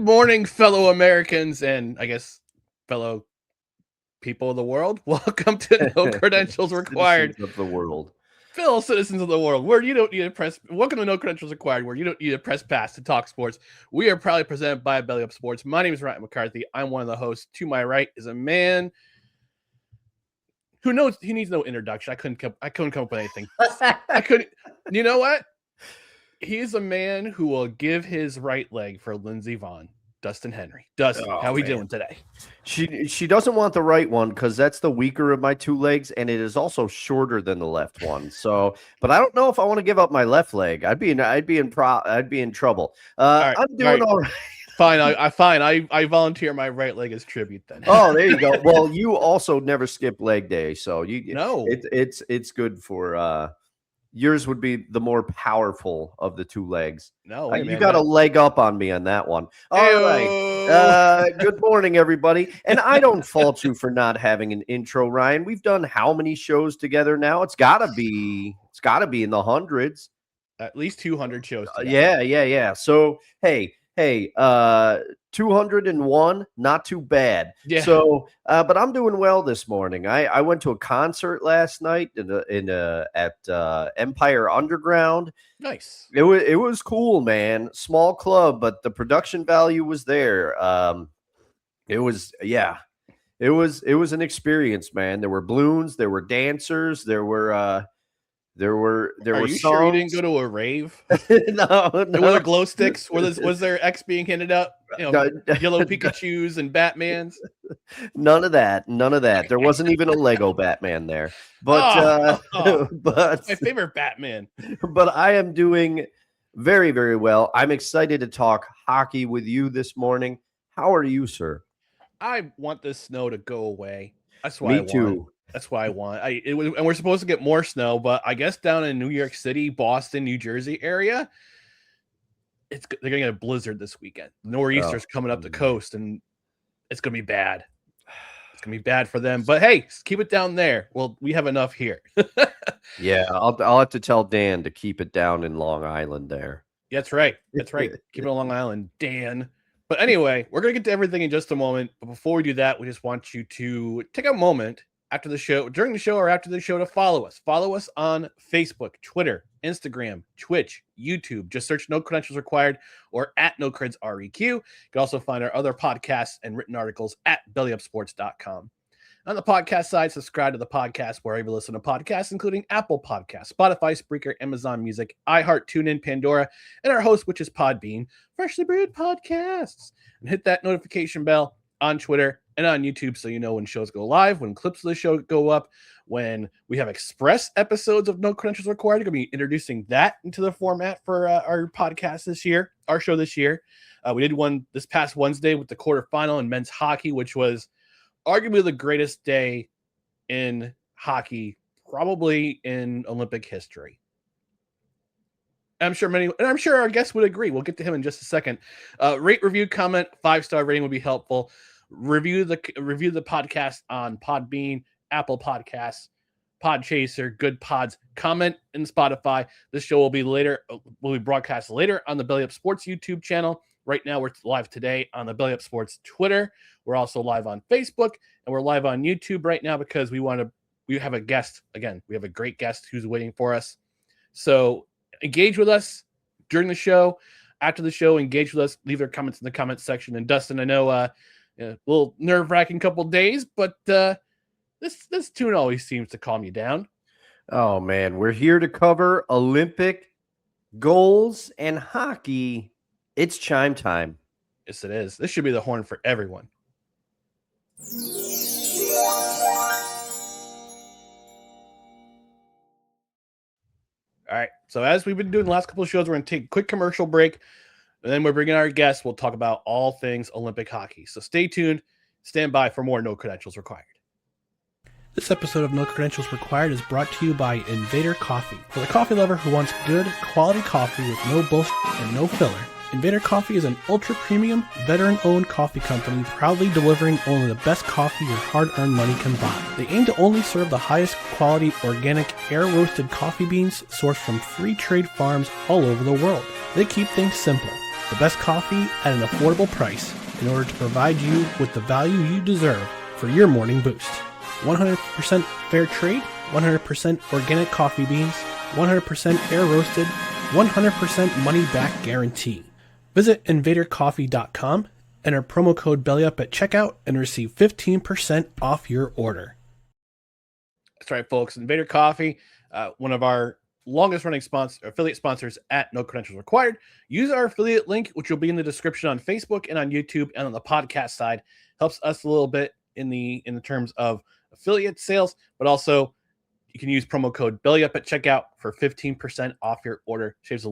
morning, fellow Americans, and I guess fellow people of the world. Welcome to No Credentials Required. Citizens of the world. Fellow citizens of the world, where you don't need to press. Welcome to No Credentials Required, where you don't need to press pass to talk sports. We are proudly presented by Belly Up Sports. My name is Ryan McCarthy. I'm one of the hosts. To my right is a man who knows he needs no introduction. I couldn't come up with anything. I couldn't. You know what? He's a man who will give his right leg for Lindsey Vonn. Dustin Henry. Dustin, how are we doing today? She doesn't want the right one because that's the weaker of my two legs, and it is also shorter than the left one. So, but I don't know if I want to give up my left leg. I'd be in trouble. I'm doing all right. Fine, I volunteer my right leg as tribute then. Oh, there you go. Well, you also never skip leg day, so it's good for yours would be the more powerful of the two legs. No, you got a leg up on me on that one. All right. Good morning, everybody. And I don't fault you for not having an intro, Ryan. We've done how many shows together now? It's gotta be in the hundreds. At least 200 shows. Yeah. So hey, 201, not too bad. Yeah. So, but I'm doing well this morning. I went to a concert last night at Empire Underground. Nice. It was cool, man. Small club, but the production value was there. It was an experience, man. There were balloons, there were dancers, there were Are you songs. sure you didn't go to a rave? No. Were there glow sticks? Was there X being handed out? Yellow Pikachus and Batmans? None of that. There wasn't even a Lego Batman there. But but my favorite Batman. But I am doing very, very well. I'm excited to talk hockey with you this morning. How are you, sir? I want this snow to go away. That's why Me too. That's why I want. And we're supposed to get more snow, but I guess down in New York City, Boston, New Jersey area, they're gonna get a blizzard this weekend. Nor'easter's coming up the coast, and it's gonna be bad. It's gonna be bad for them. But hey, keep it down there. Well, we have enough here. Yeah, I'll have to tell Dan to keep it down in Long Island there. That's right. Keep it on Long Island, Dan. But anyway, we're gonna get to everything in just a moment. But before we do that, we just want you to take a moment after the show, during the show, or after the show to follow us. Follow us on Facebook, Twitter, Instagram, Twitch, YouTube. Just search No Credentials Required or at No Creds REQ. You can also find our other podcasts and written articles at bellyupsports.com. On the podcast side, subscribe to the podcast wherever you listen to podcasts, including Apple Podcasts, Spotify, Spreaker, Amazon Music, iHeart, TuneIn, Pandora, and our host, which is Podbean, Freshly Brewed Podcasts. And hit that notification bell on Twitter and on YouTube so you know when shows go live, when clips of the show go up, when we have express episodes of No Credentials Required. We're going to be introducing that into the format for our podcast this year, our show this year. We did one this past Wednesday with the quarterfinal in men's hockey, which was arguably the greatest day in hockey, probably in Olympic history. I'm sure our guests would agree. We'll get to him in just a second. Rate, review, comment, 5-star rating would be helpful. Review the podcast on Podbean, Apple Podcasts, Podchaser, Good Pods. Comment in Spotify. This show will be broadcast later on the Belly Up Sports YouTube channel. Right now, we're live today on the Belly Up Sports Twitter. We're also live on Facebook, and we're live on YouTube right now because we have a guest. Again, we have a great guest who's waiting for us. So engage with us during the show. After the show, engage with us. Leave their comments in the comments section. And Dustin, I know a little nerve-wracking couple days, but this tune always seems to calm you down. Oh, man. We're here to cover Olympic goals and hockey. It's chime time. Yes, it is. This should be the horn for everyone. All right. So as we've been doing the last couple of shows, we're going to take a quick commercial break. And then we're bringing our guests. We'll talk about all things Olympic hockey. So stay tuned. Stand by for more No Credentials Required. This episode of No Credentials Required is brought to you by Invader Coffee. For the coffee lover who wants good, quality coffee with no bullshit and no filler, Invader Coffee is an ultra-premium, veteran-owned coffee company proudly delivering only the best coffee your hard-earned money can buy. They aim to only serve the highest quality, organic, air-roasted coffee beans sourced from free trade farms all over the world. They keep things simple. the best coffee at an affordable price in order to provide you with the value you deserve for your morning boost. 100% fair trade, 100% organic coffee beans, 100% air roasted, 100% money back guarantee. Visit invadercoffee.com, enter promo code BELLYUP at checkout, and receive 15% off your order. That's right, folks. Invader Coffee, one of our longest running affiliate sponsors at No Credentials Required. Use our affiliate link, which will be in the description on Facebook and on YouTube and on the podcast side. Helps us a little bit in the terms of affiliate sales, but also you can use promo code BELLYUP at checkout for 15% off your order. Saves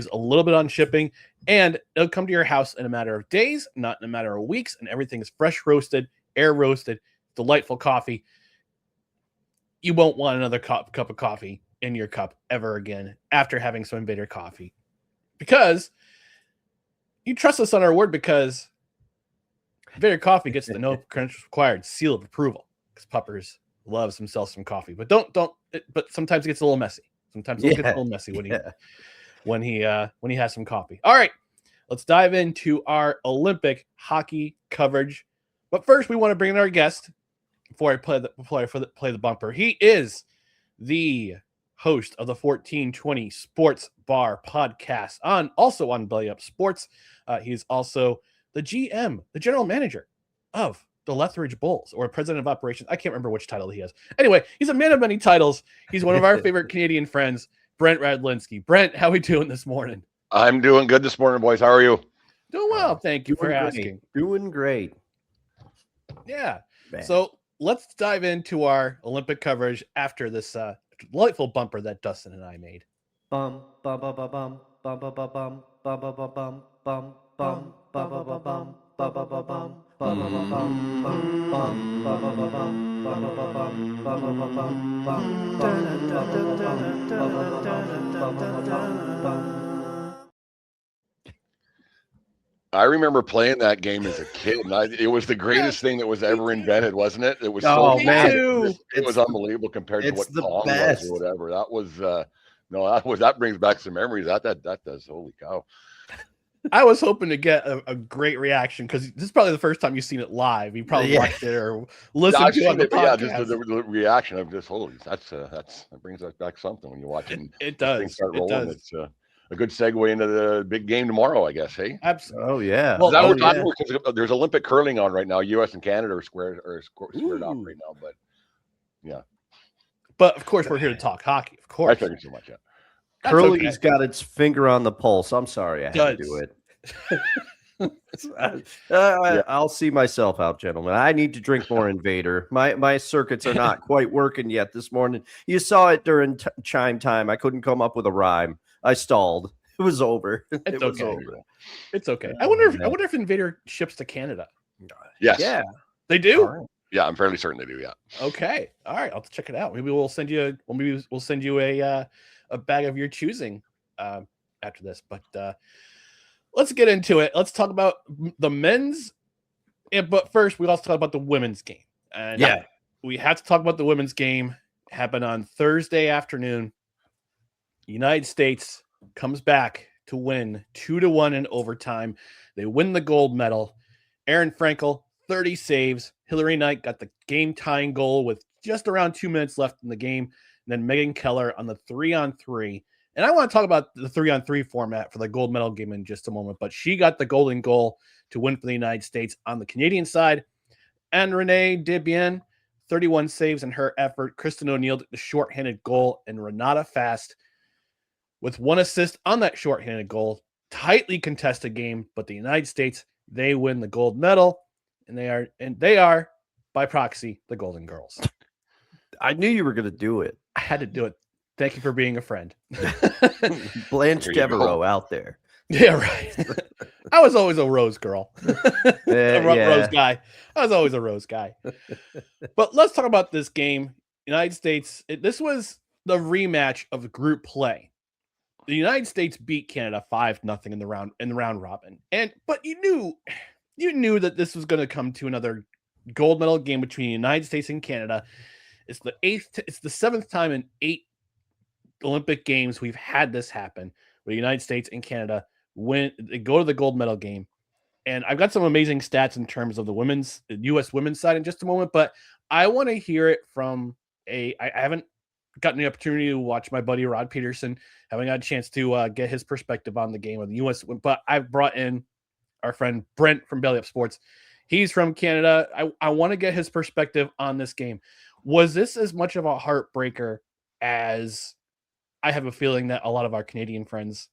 a little bit on shipping, and it'll come to your house in a matter of days, not in a matter of weeks, and everything is fresh roasted, air roasted, delightful coffee. You won't want another cup of coffee in your cup ever again after having some Invader Coffee, because you trust us on our word, because Invader Coffee gets the No Credentials Required seal of approval, because Puppers loves himself some coffee, but but sometimes it gets a little messy. Sometimes it gets a little messy when he has some coffee. All right, let's dive into our Olympic hockey coverage. But first, we want to bring in our guest before I play the bumper. He is the host of the 1420 Sports Bar podcast, also on Belly Up Sports. He's also the GM, the general manager of the Lethbridge Bulls, or president of operations. I can't remember which title he has. Anyway, he's a man of many titles. He's one of our favorite Canadian friends, Brent Radlinsky. Brent, how are we doing this morning? I'm doing good this morning, boys. How are you? Doing well. Thank you for asking. Doing great. Yeah. Man. So let's dive into our Olympic coverage after this delightful bumper that Dustin and I made. Bum bum bum bum bum bum bum bum bum bum bum bum bum bum bum bum. I remember playing that game as a kid, and it was the greatest thing that was ever invented, wasn't it? It was it was unbelievable compared to what Pong was or whatever. That was that brings back some memories. That does. Holy cow. I was hoping to get a great reaction, because this is probably the first time you've seen it live. You probably watched it or listened to it on the podcast. Yeah, just the reaction of just holy. That brings us back something when you watch it. It does. Start rolling. It's a good segue into the big game tomorrow, I guess. Hey, absolutely. Oh yeah. Well, there's Olympic curling on right now. U.S. and Canada are squared off right now, but yeah. But of course, we're here to talk hockey. Of course, I figured so much. Yeah. Curly's got its finger on the pulse. I'm sorry, I had to do it. I'll see myself out, gentlemen. I need to drink more Invader. My circuits are not quite working yet this morning. You saw it during chime time. I couldn't come up with a rhyme. I stalled. It was over. It was over. It's okay. I wonder if Invader ships to Canada. Yes. Yeah. They do? Right. Yeah, I'm fairly certain they do. Yeah. Okay. All right. I'll have to check it out. Maybe we'll send you a bag of your choosing after this. But let's get into it. Let's talk about the men's. But first, we also talk about the women's game. And we have to talk about the women's game. Happened on Thursday afternoon. United States comes back to win 2-1 in overtime. They win the gold medal. Erin Frankel, 30 saves. Hillary Knight got the game-tying goal with just around 2 minutes left in the game. And then Megan Keller on the 3-on-3. And I want to talk about the 3-on-3 format for the gold medal game in just a moment. But she got the golden goal to win for the United States on the Canadian side. And Renee Debian, 31 saves in her effort. Kristen O'Neill, the shorthanded goal. And Renata Fast with 1 assist on that shorthanded goal. Tightly contested game. But the United States, they win the gold medal. And they are, by proxy, the Golden Girls. I knew you were going to do it. I had to do it. Thank you for being a friend. Blanche Devereaux out there. Yeah, right. I was always a Rose girl. Rose guy. I was always a Rose guy. But let's talk about this game. United States, this was the rematch of group play. The United States beat Canada 5-0 in the round robin. But you knew that this was going to come to another gold medal game between the United States and Canada. It's the 7th time in 8 Olympic games we've had this happen, where the United States and Canada go to the gold medal game. And I've got some amazing stats in terms of the U.S. women's side in just a moment, but I want to hear it from I haven't gotten the opportunity to watch my buddy Rod Peterson. Haven't got a chance to get his perspective on the game of the U.S. But I've brought in our friend Brent from Belly Up Sports. He's from Canada. I want to get his perspective on this game. Was this as much of a heartbreaker as I have a feeling that a lot of our Canadian friends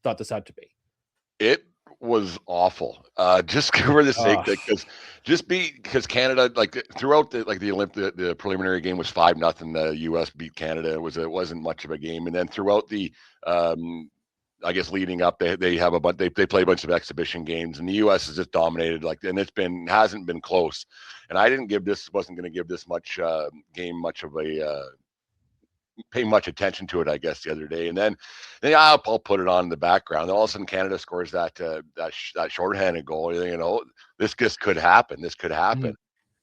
thought this out to be? It was awful. Just for the sake because Canada, like throughout the preliminary game was 5-0. The US beat Canada. It wasn't much of a game. And then throughout the I guess leading up, they play a bunch of exhibition games, and the U.S. has just dominated. And hasn't been close. And I wasn't going to give this much game much of a pay much attention to it, I guess, the other day. And then I'll put it on in the background. All of a sudden, Canada scores that shorthanded goal. You know, this just could happen. This could happen.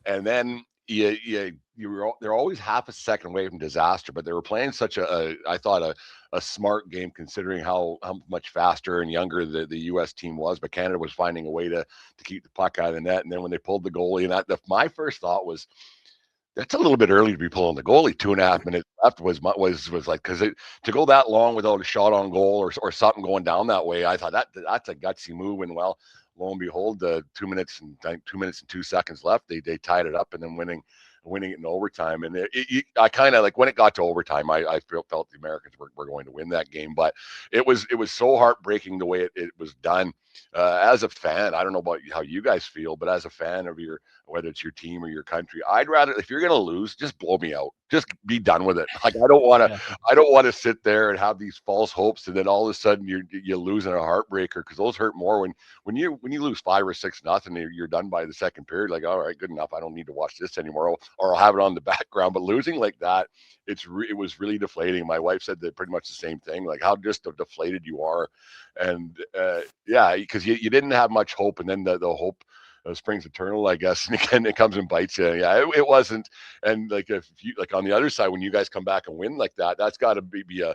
Mm-hmm. And then they're always half a second away from disaster, but they were playing such I thought a smart game considering how much faster and younger the U.S. team was. But Canada was finding a way to keep the puck out of the net. And then when they pulled the goalie, and my first thought was, that's a little bit early to be pulling the goalie. 2.5 minutes left was like, because to go that long without a shot on goal or something going down that way, I thought that's a gutsy move. And well, lo and behold, 2 minutes and 2 seconds left, they tied it up and then winning it in overtime. And I kind of like when it got to overtime, I felt the Americans were going to win that game. But it was so heartbreaking the way it was done. As a fan, I don't know about how you guys feel, but as a fan of whether it's your team or your country, I'd rather, if you're going to lose, just blow me out. Just be done with it. Like I don't want to sit there and have these false hopes, and then all of a sudden you lose in a heartbreaker, because those hurt more when you lose 5 or 6-0, you're done by the second period. Like, all right, good enough. I don't need to watch this anymore, or I'll have it on the background. But losing like that, it was really deflating. My wife said that pretty much the same thing, like how just deflated you are. And because you didn't have much hope, and then the hope springs eternal, I guess, and again it comes and bites you. Yeah, it wasn't. And like if you like on the other side, when you guys come back and win like that, that's got to be a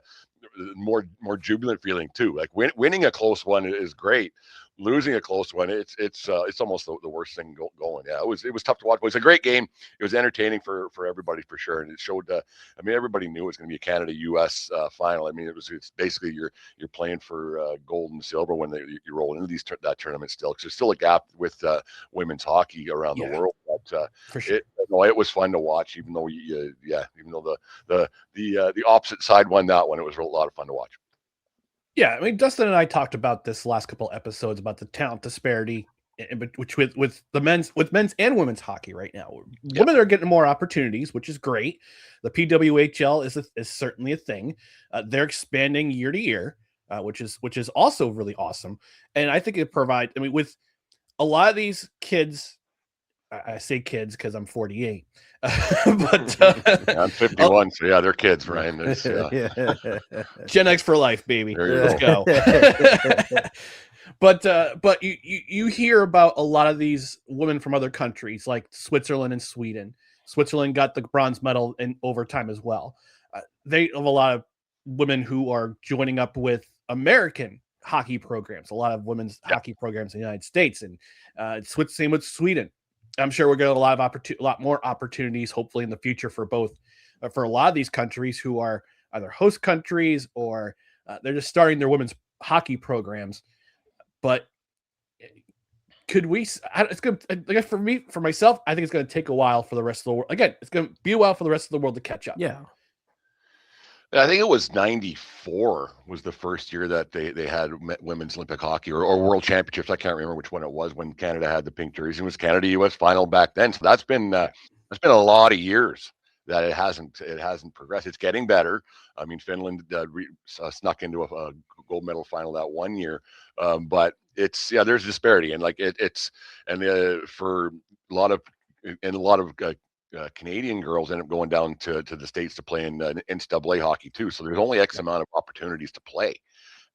more jubilant feeling too. Like winning a close one is great. Losing a close one, it's almost the worst thing going. Yeah, it was tough to watch. But it was a great game. It was entertaining for everybody for sure, and it showed. I mean, everybody knew it was going to be a Canada-U.S. Final. I mean, it's basically you're playing for gold and silver when you roll into that tournament still, because there's still a gap with women's hockey around the world. But for sure, it was fun to watch, even though the opposite side won that one. It was a lot of fun to watch. Yeah, I mean, Dustin and I talked about this last couple episodes about the talent disparity, which with men's and women's hockey right now. Yeah. Women are getting more opportunities, which is great. The PWHL is certainly a thing. They're expanding year to year, which is also really awesome. And I think it provides. I mean, with a lot of these kids. I say kids because I'm 48, but I'm 51, so yeah, they're kids, Ryan. Gen X for life, baby. Let's go. But you hear about a lot of these women from other countries like Switzerland and Sweden. Switzerland got the bronze medal in overtime as well. They have a lot of women who are joining up with American hockey programs, a lot of women's hockey programs in the United States, and same with Sweden. I'm sure we're going to get a lot more opportunities, hopefully in the future for a lot of these countries who are either host countries or they're just starting their women's hockey programs. But could we? It's going to, for myself, I think it's going to take a while for the rest of the world. Again, it's going to be a while for the rest of the world to catch up. Yeah. I think it was 94 was the first year that they had women's Olympic hockey or world championships. I can't remember which one it was when Canada had the pink jersey. It was Canada-U.S. final back then. So that's been a lot of years that it hasn't progressed. It's getting better. I mean, Finland snuck into a gold medal final that one year, but there's disparity, and like for a lot of Canadian girls end up going down to the States to play in NCAA hockey too. So there's only X amount of opportunities to play.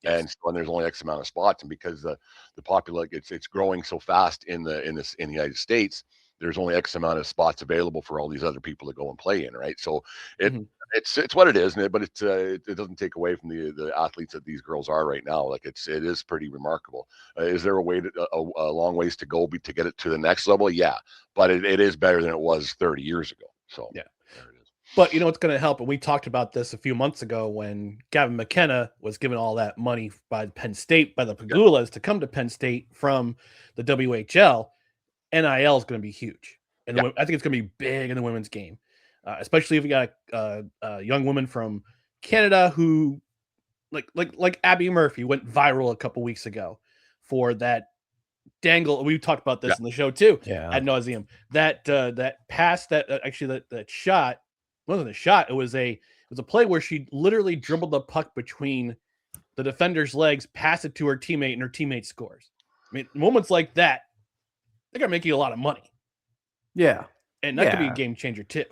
Yes. And there's only X amount of spots. And because the population it's growing so fast in the United States, there's only X amount of spots available for all these other people to go and play in, right? So it's what it is, but it doesn't take away from the athletes that these girls are right now. Like it is pretty remarkable. Is there a way a long ways to go to get it to the next level? Yeah, but it is better than it was 30 years ago. So yeah, there it is. But you know what's going to help, and we talked about this a few months ago when Gavin McKenna was given all that money by Penn State, by the Pagulas to come to Penn State from the WHL. NIL is going to be huge, and I think it's going to be big in the women's game, especially if you got a young woman from Canada who, like Abby Murphy, went viral a couple weeks ago for that dangle. We talked about this in the show too, ad nauseum. That pass, that shot wasn't a shot. It was a play where she literally dribbled the puck between the defender's legs, passed it to her teammate, and her teammate scores. I mean, moments like that, they're gonna make you a lot of money. Yeah, and that could be a game changer too.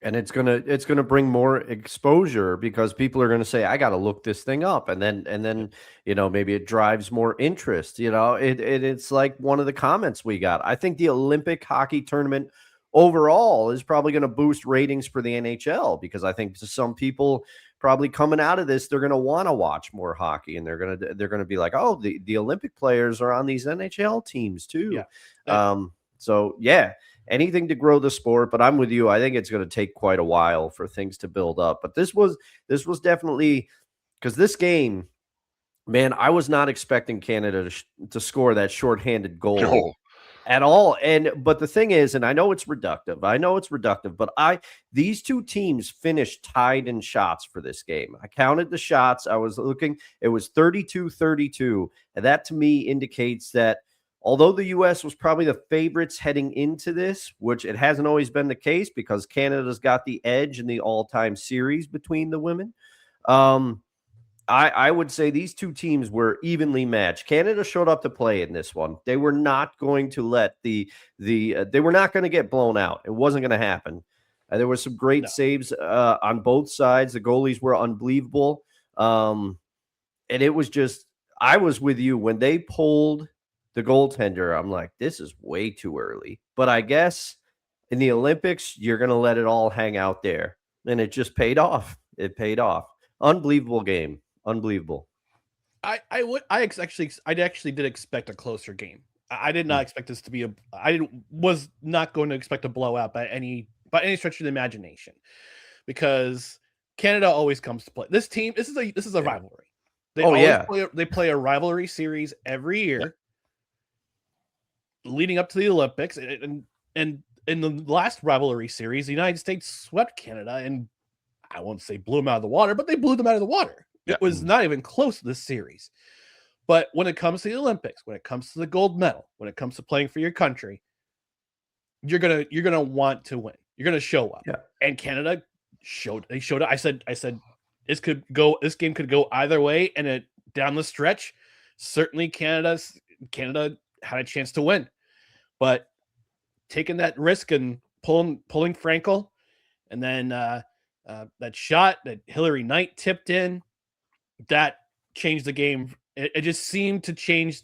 And it's gonna bring more exposure because people are gonna say, I got to look this thing up, and then maybe it drives more interest. It's like one of the comments we got. I think the Olympic hockey tournament overall is probably going to boost ratings for the NHL because I think some people probably coming out of this, they're going to want to watch more hockey, and they're going to be like, oh, the Olympic players are on these NHL teams too. So yeah, anything to grow the sport, but I'm with you. I think it's going to take quite a while for things to build up, but this was definitely, because this game, man, I was not expecting Canada to score that shorthanded goal. At all. But the thing is, and I know it's reductive, but these two teams finished tied in shots for this game. I counted the shots. I was looking, it was 32-32. And that to me indicates that although the U.S. was probably the favorites heading into this, which it hasn't always been the case because Canada's got the edge in the all-time series between the women. I would say these two teams were evenly matched. Canada showed up to play in this one. They were not going to let they were not going to get blown out. It wasn't going to happen. There were some great saves on both sides. The goalies were unbelievable. And it was just, I was with you when they pulled the goaltender. I'm like, this is way too early. But I guess in the Olympics, you're going to let it all hang out there. And it just paid off. It paid off. Unbelievable game. Unbelievable. I actually did expect a closer game. I did not expect this to be was not going to expect a blowout by any stretch of the imagination, because Canada always comes to play. This team, this is a rivalry. They play a rivalry series every year leading up to the Olympics, and in the last rivalry series, the United States swept Canada, and I won't say blew them out of the water, but they blew them out of the water. It was not even close to this series. But when it comes to the Olympics, when it comes to the gold medal, when it comes to playing for your country, you're gonna want to win. You're gonna show up. Yeah. And Canada showed up. I said this game could go either way, and down the stretch, certainly Canada had a chance to win. But taking that risk and pulling Frankel, and then that shot that Hillary Knight tipped in, that changed the game. It just seemed to change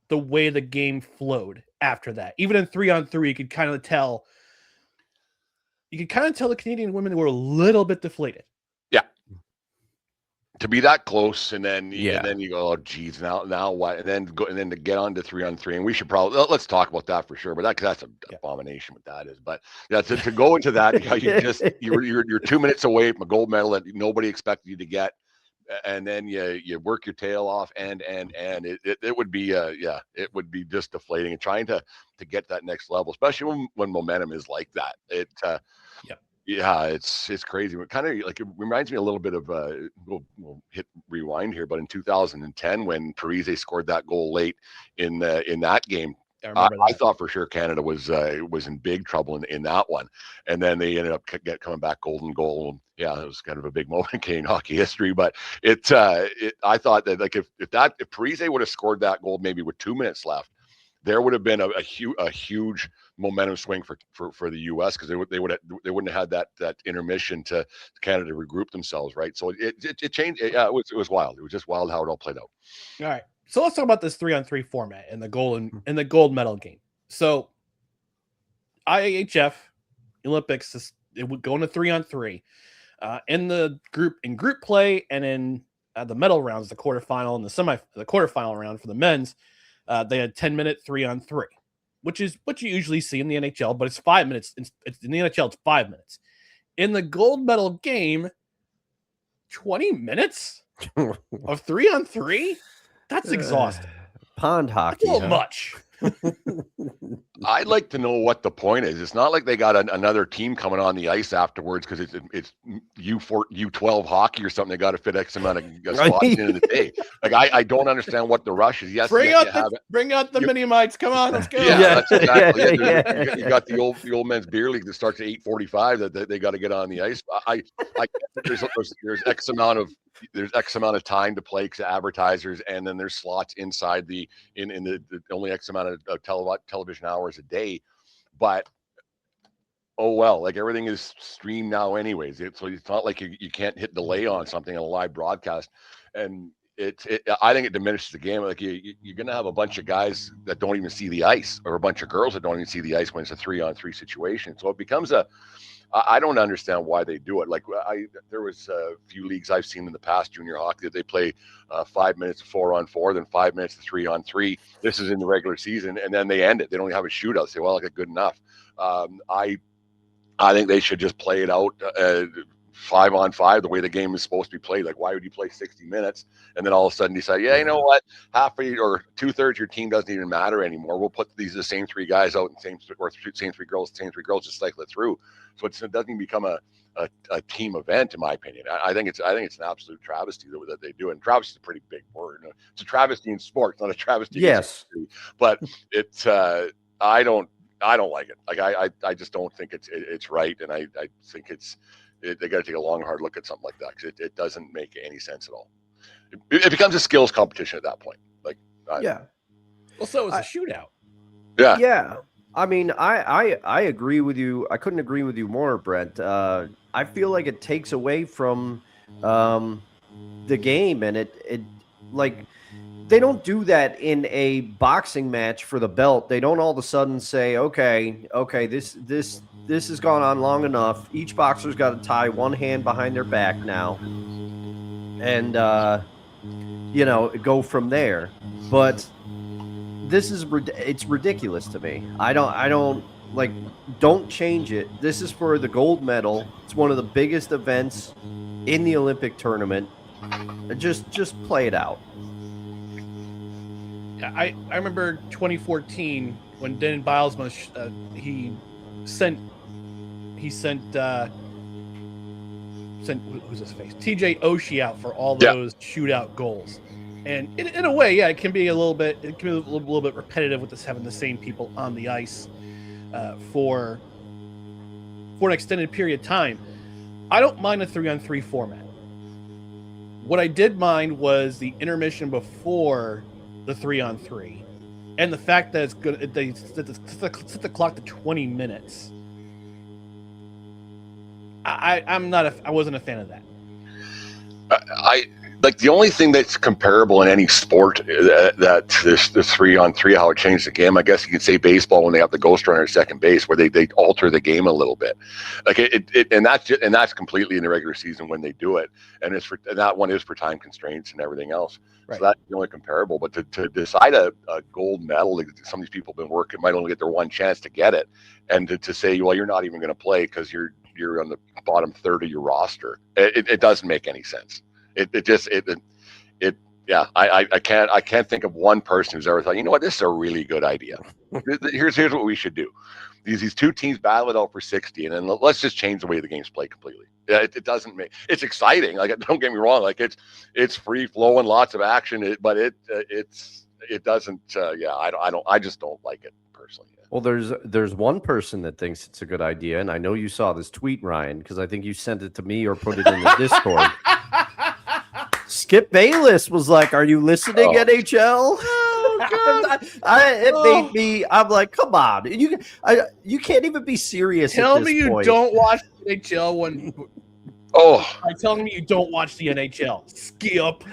the way the game flowed after that. Even in 3-on-3, you could kind of tell the Canadian women were a little bit deflated. Yeah. To be that close, and then you go, oh geez, now what? And then to get on to 3-on-3, and we should probably let's talk about that for sure. But that's an abomination what that is. But to go into that, you're 2 minutes away from a gold medal that nobody expected you to get. And then you work your tail off, and it would be it would be just deflating, and trying to get that next level, especially when momentum is like that. It's crazy. It kind of like, it reminds me a little bit of we'll hit rewind here, but in 2010 when Parise scored that goal late in that game. I thought for sure Canada was in big trouble in that one, and then they ended up coming back golden goal. Yeah, it was kind of a big moment in Canadian hockey history. But I thought that, like, if Parise would have scored that goal maybe with 2 minutes left, there would have been a huge momentum swing for the U.S. because they wouldn't have had that intermission to Canada to regroup themselves, right? So it changed. Yeah, it was wild. It was just wild how it all played out. All right. So let's talk about this 3-on-3 format and the gold medal game. So IAHF Olympics, it would go into 3-on-3 in group play, and in the medal rounds, the quarterfinal and the quarterfinal round for the men's. They had 10-minute 3-on-3, which is what you usually see in the NHL, but it's 5 minutes. In the NHL, it's 5 minutes. In the gold medal game, 20 minutes of 3-on-3? That's exhausting. Pond hockey. That's a little much. I'd like to know what the point is. It's not like they got another team coming on the ice afterwards because it's U12 hockey or something. They got to fit X amount of spots in the day. Like I don't understand what the rush is. Yes, bring out the mini mites. Come on, let's go. Yeah, that's exactly it. You got the old men's beer league that starts at 8:45 that they got to get on the ice. There's X amount of time to play because advertisers, and then there's slots inside the only X amount of television hours a day. But oh well, like everything is streamed now anyways. So it's not like you can't hit delay on something on a live broadcast, and I think it diminishes the game. Like you're gonna have a bunch of guys that don't even see the ice, or a bunch of girls that don't even see the ice when it's a 3-on-3 situation. So it becomes I don't understand why they do it. Like there was a few leagues I've seen in the past, junior hockey, that they play 5 minutes of 4-on-4, then 5 minutes of 3-on-3. This is in the regular season, and then they end it. They don't have a shootout. Say, well, like good enough. I think they should just play it out 5-on-5 the way the game is supposed to be played. Like, why would you play 60 minutes and then all of a sudden decide, yeah, you know what, half or 2/3 of your team doesn't even matter anymore. We'll put the same three guys out and same three girls, just cycle it through. So it doesn't even become a team event, in my opinion. I think it's an absolute travesty that they do. And travesty is a pretty big word. It's a travesty in sports, not a travesty. Yes, but it's I don't like it. Like I just don't think it's right, and I think they got to take a long, hard look at something like that because it doesn't make any sense at all. It becomes a skills competition at that point. Like yeah. Well, so it's a shootout. Yeah. Yeah. I mean, I agree with you. I couldn't agree with you more, Brent. I feel like it takes away from the game, and it like they don't do that in a boxing match for the belt. They don't all of a sudden say, okay, this has gone on long enough. Each boxer's got to tie one hand behind their back now, and go from there. But it's ridiculous to me. I don't like. Don't change it. This is for the gold medal. It's one of the biggest events in the Olympic tournament. Just play it out. Yeah, I remember 2014 when Dan Bilesma he sent who's his face TJ Oshie out for all those shootout goals, and in a way, yeah, it can be a little bit repetitive with this having the same people on the ice for an extended period of time. I don't mind a 3-on-3 format. What I did mind was the intermission before the 3-on-3, and the fact that it's good. They set the clock to 20 minutes. I wasn't a fan of that. I like the only thing that's comparable in any sport that this 3-on-3, how it changed the game. I guess you could say baseball when they have the ghost runner at second base, where they alter the game a little bit. Like that's completely in the regular season when they do it, and that one is for time constraints and everything else. Right. So that's the only comparable. But to decide a gold medal, some of these people have been working, might only get their one chance to get it, and to say, well, you're not even going to play because you're on the bottom third of your roster. It doesn't make any sense. I can't think of one person who's ever thought, you know what, this is a really good idea. Here's what we should do. These two teams battle it out for 60, and then let's just change the way the game's played completely. It doesn't make it's exciting. Like, don't get me wrong, like it's free flowing, lots of action, but it doesn't. I just don't like it personally. Well, there's one person that thinks it's a good idea, and I know you saw this tweet, Ryan, because I think you sent it to me or put it in the Discord. Skip Bayless was like, "Are you listening, NHL?" Oh, it made me. I'm like, "Come on, you can't even be serious." Tell at this me you point. don't watch NHL when by telling me you don't watch the NHL. Skip.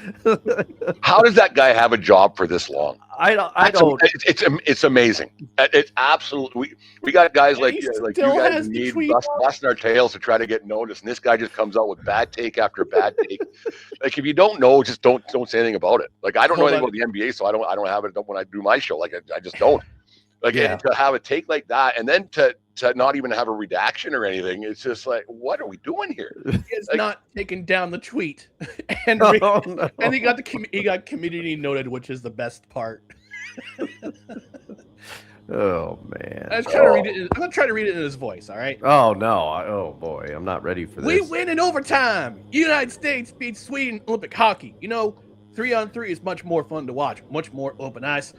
How does that guy have a job for this long? I don't. It's amazing. It's absolutely. We got guys like you guys need busting our tails to try to get noticed, and this guy just comes out with bad take after bad take. Like if you don't know, just don't say anything about it. Like I don't know anything about the NBA, so I don't have it when I do my show. Like I just don't. Like and to have a take like that, and then to not even have a redaction or anything, it's just like, what are we doing here? He has not taken down the tweet, and he got community noted, which is the best part. Oh man! I'm gonna try to read it in his voice. All right. Oh no! Oh boy! I'm not ready for this. We win in overtime. United States beats Sweden in Olympic hockey. 3-on-3 is much more fun to watch. Much more open ice.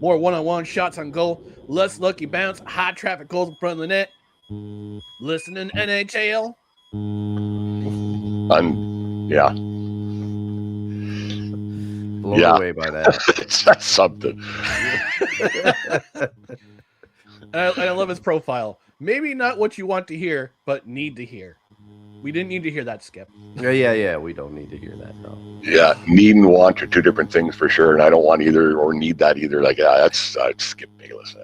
More one-on-one shots on goal, less lucky bounce, high traffic goals in front of the net. Listening NHL. Yeah. Blown away by that. That's something. I love his profile. Maybe not what you want to hear, but need to hear. We didn't need to hear that, Skip. Yeah. We don't need to hear that, no. Yeah, need and want are two different things for sure, and I don't want either or need that either. Like, that's Skip Bayless.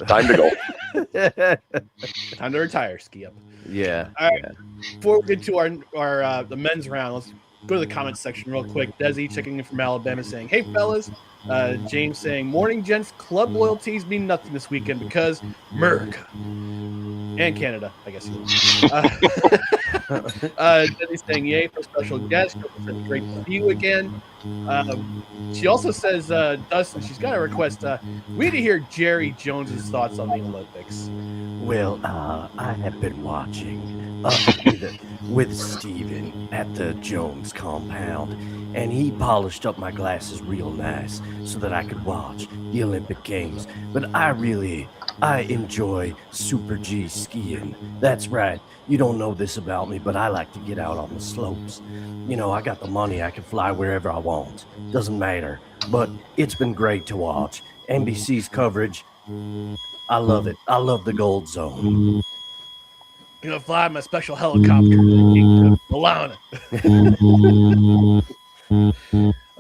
Time to go. Time to retire, Skip. Yeah. All right. Yeah. Before we get to our the men's round, let's go to the comments section real quick. Desi checking in from Alabama saying, "Hey fellas." James saying, "Morning, gents. Club loyalties mean nothing this weekend because America and Canada, I guess." Desi's saying, "Yay for special guest. Great to see you again." She also says, Dustin, she's got a request. We need to hear Jerry Jones's thoughts on the Olympics. Well, I have been watching with Steven at the Jones compound, and he polished up my glasses real nice so that I could watch the Olympic Games. But I enjoy Super G skiing. That's right. You don't know this about me, but I like to get out on the slopes. I got the money. I can fly wherever I want. Doesn't matter. But it's been great to watch. NBC's coverage, I love it. I love the Gold Zone. I'm going to fly my special helicopter to Milana.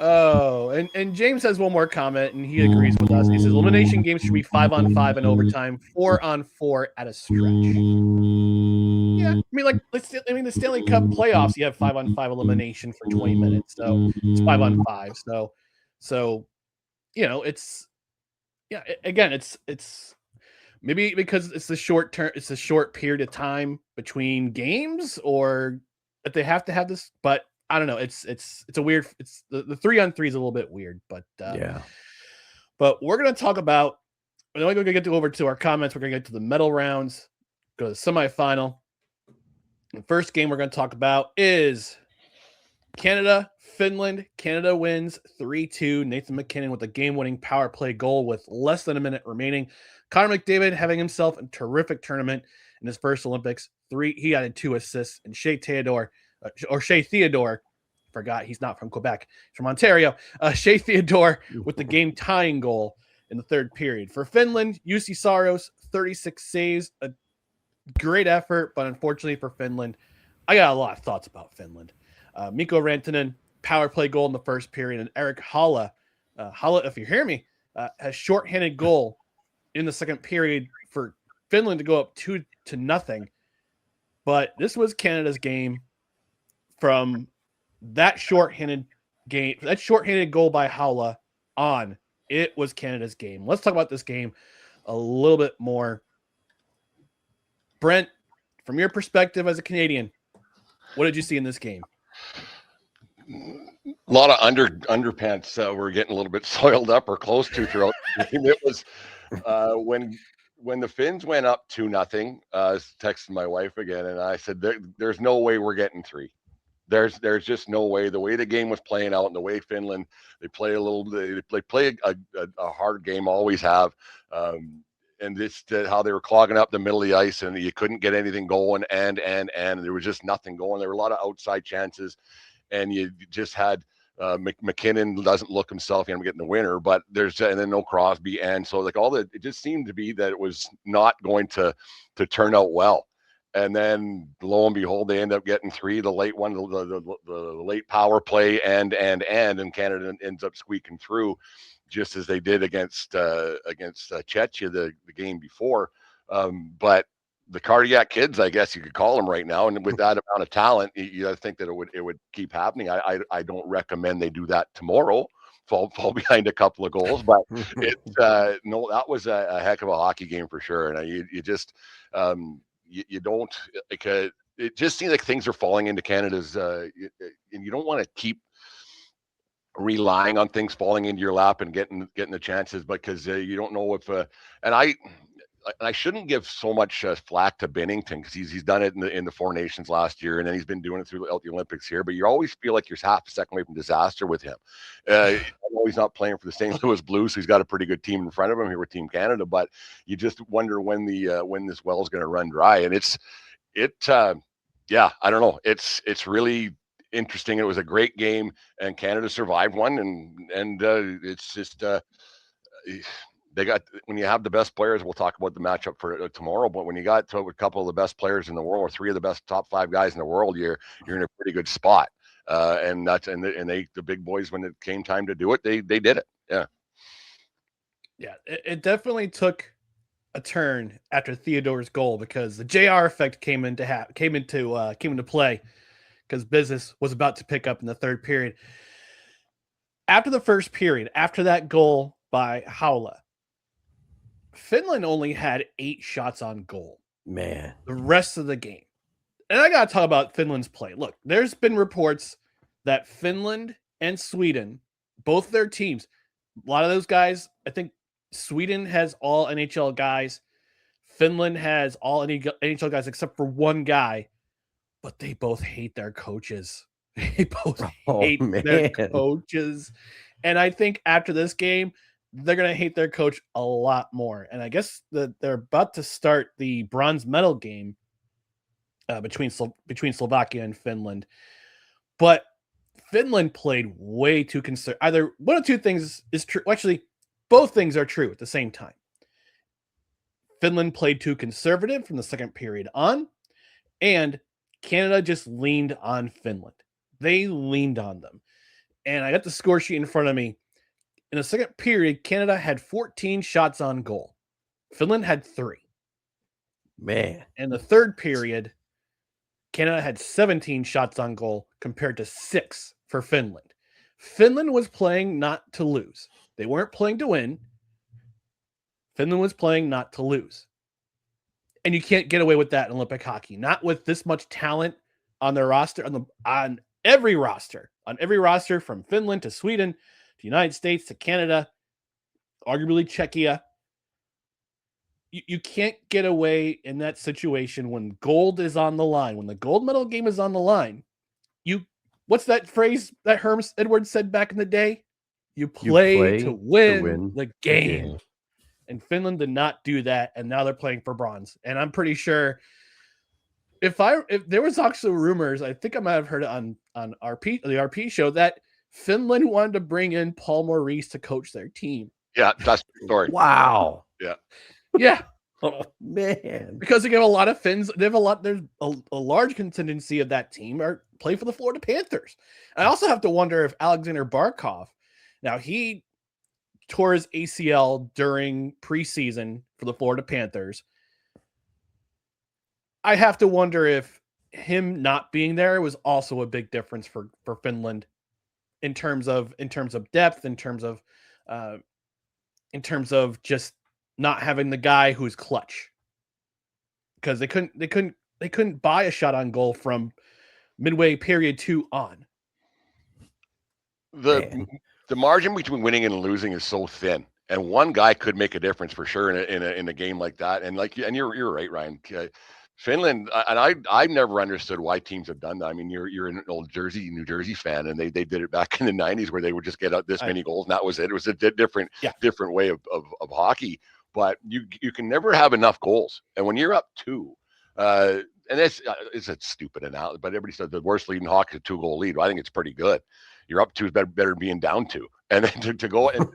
Oh, and James has one more comment, and he agrees with us. He says, elimination games should be 5-on-5 in overtime, 4-on-4 at a stretch. Yeah, the Stanley Cup playoffs, you have 5-on-5 elimination for 20 minutes, so it's 5-on-5. So it's again, it's maybe because it's the short term, it's a short period of time between games, or that they have to have this, but I don't know. It's a weird. It's the 3-on-3 is a little bit weird, but yeah. But we're gonna talk about. We're only gonna get over to our comments. We're gonna get to the medal rounds. Go to the semifinal. The first game we're gonna talk about is Canada, Finland. Canada wins 3-2. Nathan MacKinnon with a game-winning power play goal with less than a minute remaining. Connor McDavid having himself a terrific tournament in his first Olympics. He added 2 assists, and Shea Theodore, forgot he's not from Quebec, he's from Ontario. Shea Theodore with the game-tying goal in the third period. For Finland, Jussi Saros, 36 saves, a great effort, but unfortunately for Finland, I got a lot of thoughts about Finland. Mikko Rantanen, power play goal in the first period, and Erik Haula, if you hear me, has shorthanded goal in the second period for Finland to go up 2-0. But this was Canada's game. From that shorthanded goal by Haula on, it was Canada's game. Let's talk about this game a little bit more. Brent, from your perspective as a Canadian, what did you see in this game? A lot of underpants were getting a little bit soiled up or close to throughout the game. It was when the Finns went up 2-0, I was texting my wife again, and I said, there's no way we're getting 3. There's just no way. The way the game was playing out and the way Finland, they play a hard game, always have. And this how they were clogging up the middle of the ice, and you couldn't get anything going, and there was just nothing going. There were a lot of outside chances, and you just had McKinnon doesn't look himself. You're getting the winner, but and then no Crosby, and so it just seemed to be that it was not going to turn out well. And then lo and behold, they end up getting 3, the late one, the late power play, and Canada ends up squeaking through, just as they did against Czechia the game before. But the cardiac kids, I guess you could call them right now, and with that amount of talent, you think that it would keep happening. I don't recommend they do that tomorrow. Fall behind a couple of goals, but no, that was a heck of a hockey game for sure. And you just you don't, because it just seems like things are falling into Canada's, and you don't want to keep relying on things falling into your lap and getting the chances, because you don't know if and I shouldn't give so much flack to Binnington, because he's done it in the Four Nations last year, and then he's been doing it throughout the Olympics here. But you always feel like you're half a second away from disaster with him. I know he's not playing for the St. Louis Blues, so he's got a pretty good team in front of him here with Team Canada. But you just wonder when this well is going to run dry, and yeah, I don't know. It's really interesting. It was a great game, and Canada survived one, and it's just. They got, when you have the best players, we'll talk about the matchup for tomorrow, but when you got to a couple of the best players in the world, or 3 of the best top 5 guys in the world, you're in a pretty good spot. And the big boys, when it came time to do it, they did it. Yeah. Yeah. It definitely took a turn after Theodore's goal, because the JR effect came into play, because business was about to pick up in the third period. After the first period, after that goal by Haula, Finland only had 8 shots on goal. Man. The rest of the game. And I got to talk about Finland's play. Look, there's been reports that Finland and Sweden, both their teams, a lot of those guys, I think Sweden has all NHL guys. Finland has all NHL guys except for one guy, but they both hate their coaches. They both hate their coaches. And I think after this game, they're going to hate their coach a lot more. And I guess that they're about to start the bronze medal game between Slovakia and Finland. But Finland played way too conservative. Either one of two things is true. Actually, both things are true at the same time. Finland played too conservative from the second period on, and Canada just leaned on Finland. They leaned on them. And I got the score sheet in front of me. In the second period, Canada had 14 shots on goal. Finland had 3. Man. In the third period, Canada had 17 shots on goal compared to 6 for Finland. Finland was playing not to lose. They weren't playing to win. Finland was playing not to lose. And you can't get away with that in Olympic hockey. Not with this much talent on their roster, on every roster from Finland to Sweden, to United States, to Canada, arguably Czechia. You can't get away in that situation when gold is on the line. When the gold medal game is on the line, what's that phrase that Herms Edwards said back in the day? You play to win the game. Yeah. And Finland did not do that, and now they're playing for bronze. And I'm pretty sure if there was actually rumors, I think I might have heard it on the RP show, that Finland wanted to bring in Paul Maurice to coach their team. Yeah, that's the story. Wow. Yeah. Yeah. Oh, man. Because they have a lot of Finns. There's a large contingency of that team play for the Florida Panthers. I also have to wonder if Alexander Barkov, now he tore his ACL during preseason for the Florida Panthers. I have to wonder if him not being there was also a big difference for Finland in terms of depth, in terms of just not having the guy who's clutch, because they couldn't buy a shot on goal from midway period 2 on. The margin between winning and losing is so thin, and one guy could make a difference for sure in a game like that. And you're right, Ryan. Finland, and I've never understood why teams have done that. I mean, you're an old New Jersey fan, and they did it back in the 90s where they would just get out this many goals, and that was it. It was a different way of hockey. But you can never have enough goals, and when you're up 2, and it's a stupid analogy, but everybody said the worst lead in hockey is a 2-goal lead. Well, I think it's pretty good. You're up 2 is better than being down 2, and then to go and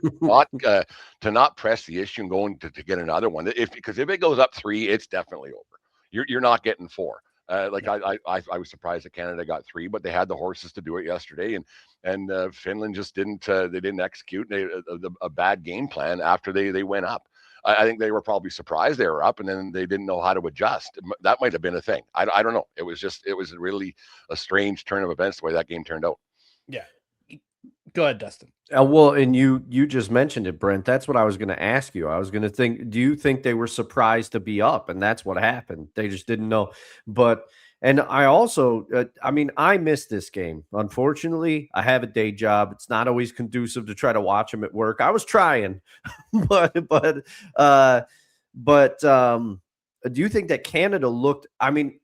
not press the issue and going to get another one. Because if it goes up 3, it's definitely over. You're not getting 4. I was surprised that Canada got 3, but they had the horses to do it yesterday, and Finland just didn't. They didn't execute a bad game plan after they went up. I think they were probably surprised they were up, and then they didn't know how to adjust. That might have been a thing. I don't know. It was really a strange turn of events the way that game turned out. Yeah. Go ahead, Dustin. Well, and you just mentioned it, Brent. That's what I was going to ask you. I was going to think, do you think they were surprised to be up? And that's what happened. They just didn't know. And I also, I missed this game. Unfortunately, I have a day job. It's not always conducive to try to watch them at work. I was trying, but do you think that Canada looked? I mean,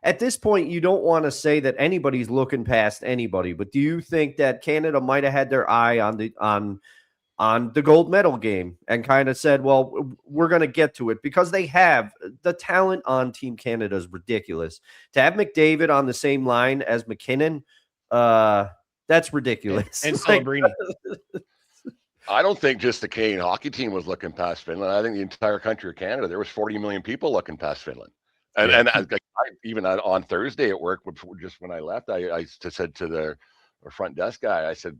at this point, you don't want to say that anybody's looking past anybody, but do you think that Canada might have had their eye on the gold medal game and kind of said, well, we're going to get to it, because they have the talent on Team Canada is ridiculous. To have McDavid on the same line as McKinnon, that's ridiculous. And Celebrini. I don't think just the Canadian hockey team was looking past Finland. I think the entire country of Canada, there was 40 million people looking past Finland. And even on Thursday at work, just when I left, I said to the front desk guy, I said,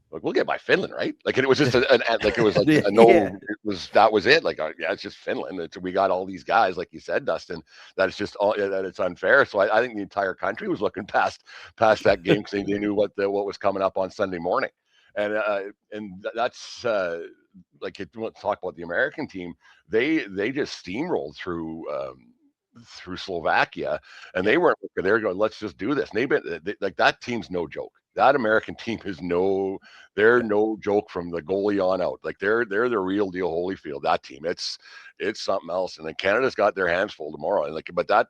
"Look, we'll get by Finland, right?" Like, it was just that was it. Like, it's just Finland. We got all these guys, like you said, Dustin. That it's just that it's unfair. So I think the entire country was looking past that game, because they knew what was coming up on Sunday morning, and that's like, talk about the American team. They just steamrolled through Slovakia, and they weren't looking there going, let's just do this. And like, that team's no joke. That American team is no joke from the goalie on out. Like, they're the real deal Holyfield, that team. It's something else. And then Canada's got their hands full tomorrow. And but that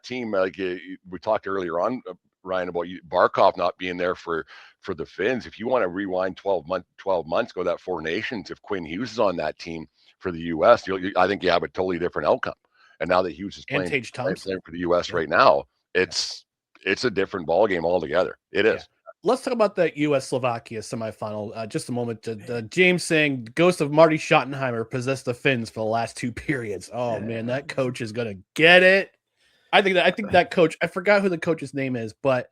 team, like we talked earlier on, Ryan, about Barkov not being there for the Finns. If you want to rewind 12 months, go that Four Nations, if Quinn Hughes is on that team for the U.S., I think you have a totally different outcome. And now that Hughes is playing for the U.S. right now, it's a different ballgame altogether. It is. Yeah. Let's talk about that U.S.-Slovakia semifinal. Just a moment. James saying ghost of Marty Schottenheimer possessed the Finns for the last 2 periods. Oh, man, that coach is going to get it. I think that coach, I forgot who the coach's name is, but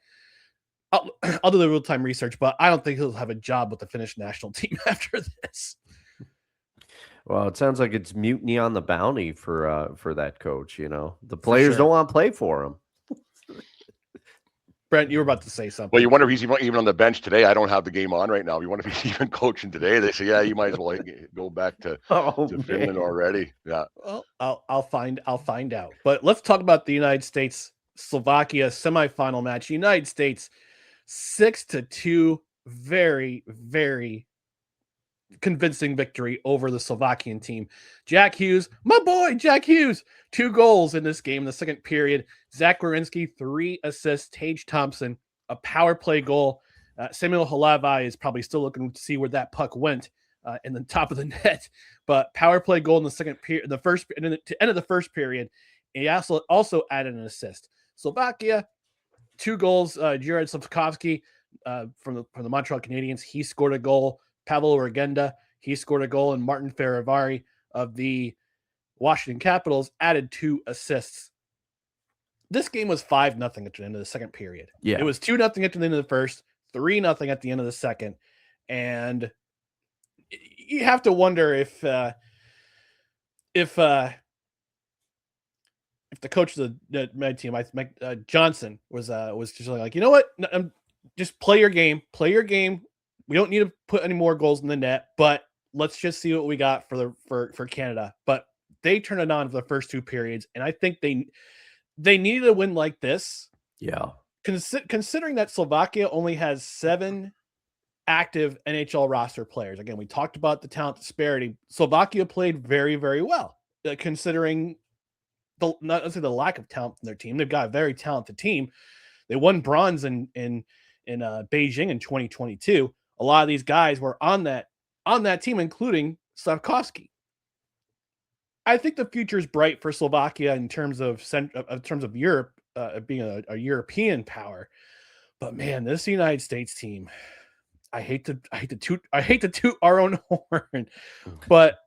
I'll do the real-time research, but I don't think he'll have a job with the Finnish national team after this. Well, it sounds like it's mutiny on the bounty for that coach. The players don't want to play for him. Brent, you were about to say something. Well, you wonder if he's even on the bench today. I don't have the game on right now. You wonder if he's even coaching today. They say, yeah, you might as well go back to Finland already. Yeah. Well, I'll find out. But let's talk about the United States Slovakia semifinal match. United States 6-2, very, very convincing victory over the Slovakian team. Jack Hughes, my boy, Jack Hughes, 2 goals in this game in the second period. Zach Werenski, 3 assists. Tage Thompson, a power play goal. Samuel Halavai is probably still looking to see where that puck went in the top of the net. But power play goal in the second period, the end of the first period. He also added an assist. Slovakia, 2 goals. Jared Slavkovsky from the Montreal Canadiens, he scored a goal. Pavel Regenda, he scored a goal, and Martin Feravari of the Washington Capitals added 2 assists. This game was 5-0 at the end of the second period. Yeah. It was 2-0 at the end of the first, 3-0 at the end of the second. And you have to wonder if the coach of the med team, Mike Johnson, was just like, you know what? Just play your game. We don't need to put any more goals in the net, but let's just see what we got for Canada. But they turned it on for the first 2 periods, and I think they needed a win like this. Yeah. Considering that Slovakia only has 7 active NHL roster players. Again, we talked about the talent disparity. Slovakia played very, very well, considering not necessarily the lack of talent in their team. They've got a very talented team. They won bronze in Beijing in 2022. A lot of these guys were on that team, including Slavkovsky. I think the future is bright for Slovakia in terms of Europe being a European power. But man, this United States team, I hate to toot our own horn, but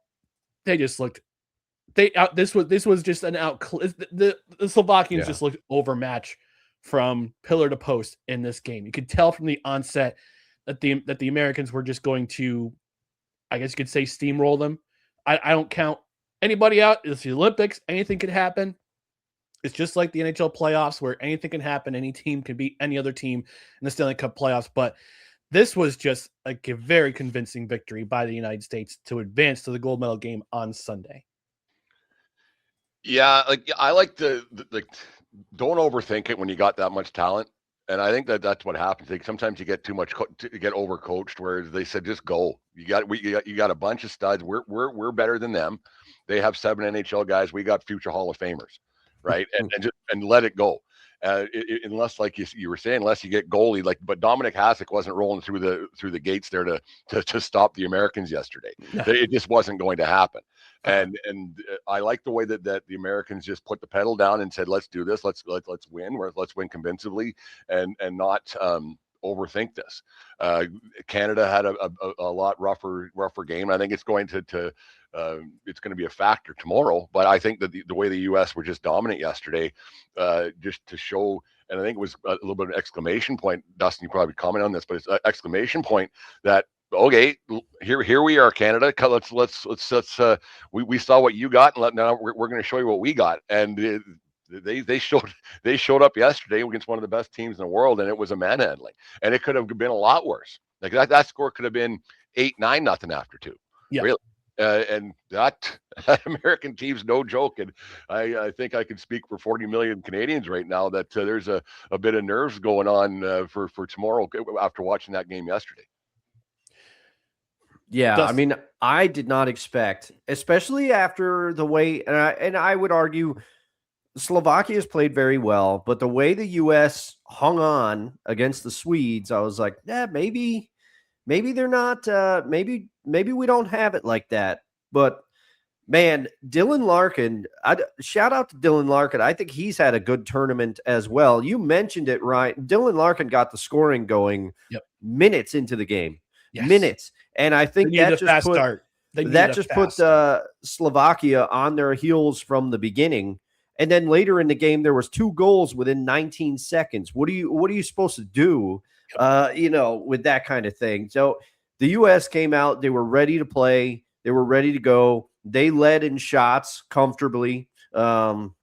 they just looked This was just an out. The Slovakians just looked overmatched from pillar to post in this game. You could tell from the onset that the Americans were just going to, I guess you could say, steamroll them. I don't count anybody out. It's the Olympics. Anything could happen. It's just like the NHL playoffs where anything can happen. Any team can beat any other team in the Stanley Cup playoffs. But this was just like a very convincing victory by the United States to advance to the gold medal game on Sunday. Yeah, I like the don't overthink it when you got that much talent. And I think that's what happens. Like sometimes you get too much, you get overcoached. Where they said, just go. You got a bunch of studs. We're better than them. They have 7 NHL guys. We got future Hall of Famers, right? and let it go. Unless, like you were saying, unless you get goalie, but Dominic Hasek wasn't rolling through the gates there to stop the Americans yesterday. No. It just wasn't going to happen. And I like the way that the Americans just put the pedal down and said, let's do this. Let's win. Let's win convincingly and not overthink this. Canada had a lot rougher game. I think it's going to be a factor tomorrow, but I think that the way the U.S. were just dominant yesterday, just to show, and I think it was a little bit of an exclamation point. Dustin, you probably comment on this, but it's an exclamation point that, okay, here we are, Canada. We saw what you got, and now we're going to show you what we got. And they showed up yesterday against one of the best teams in the world, and it was a manhandling. And it could have been a lot worse. Like that score could have been 8-9-0 after 2. Yeah. Really. And that American team's no joke. And I think I can speak for 40 million Canadians right now that there's a bit of nerves going on for tomorrow after watching that game yesterday. Yeah, Dustin. I mean, I did not expect, especially after the way, and I would argue Slovakia has played very well, but the way the U.S. hung on against the Swedes, I was like, yeah, maybe they're not, maybe we don't have it like that. But man, Dylan Larkin, shout out to Dylan Larkin. I think he's had a good tournament as well. You mentioned it, right? Dylan Larkin got the scoring going minutes into the game. Yes. Minutes. And I think that just put Slovakia on their heels from the beginning. And then later in the game, there was 2 goals within 19 seconds. What are you supposed to do, with that kind of thing? So the U.S. came out. They were ready to play. They were ready to go. They led in shots comfortably. Again,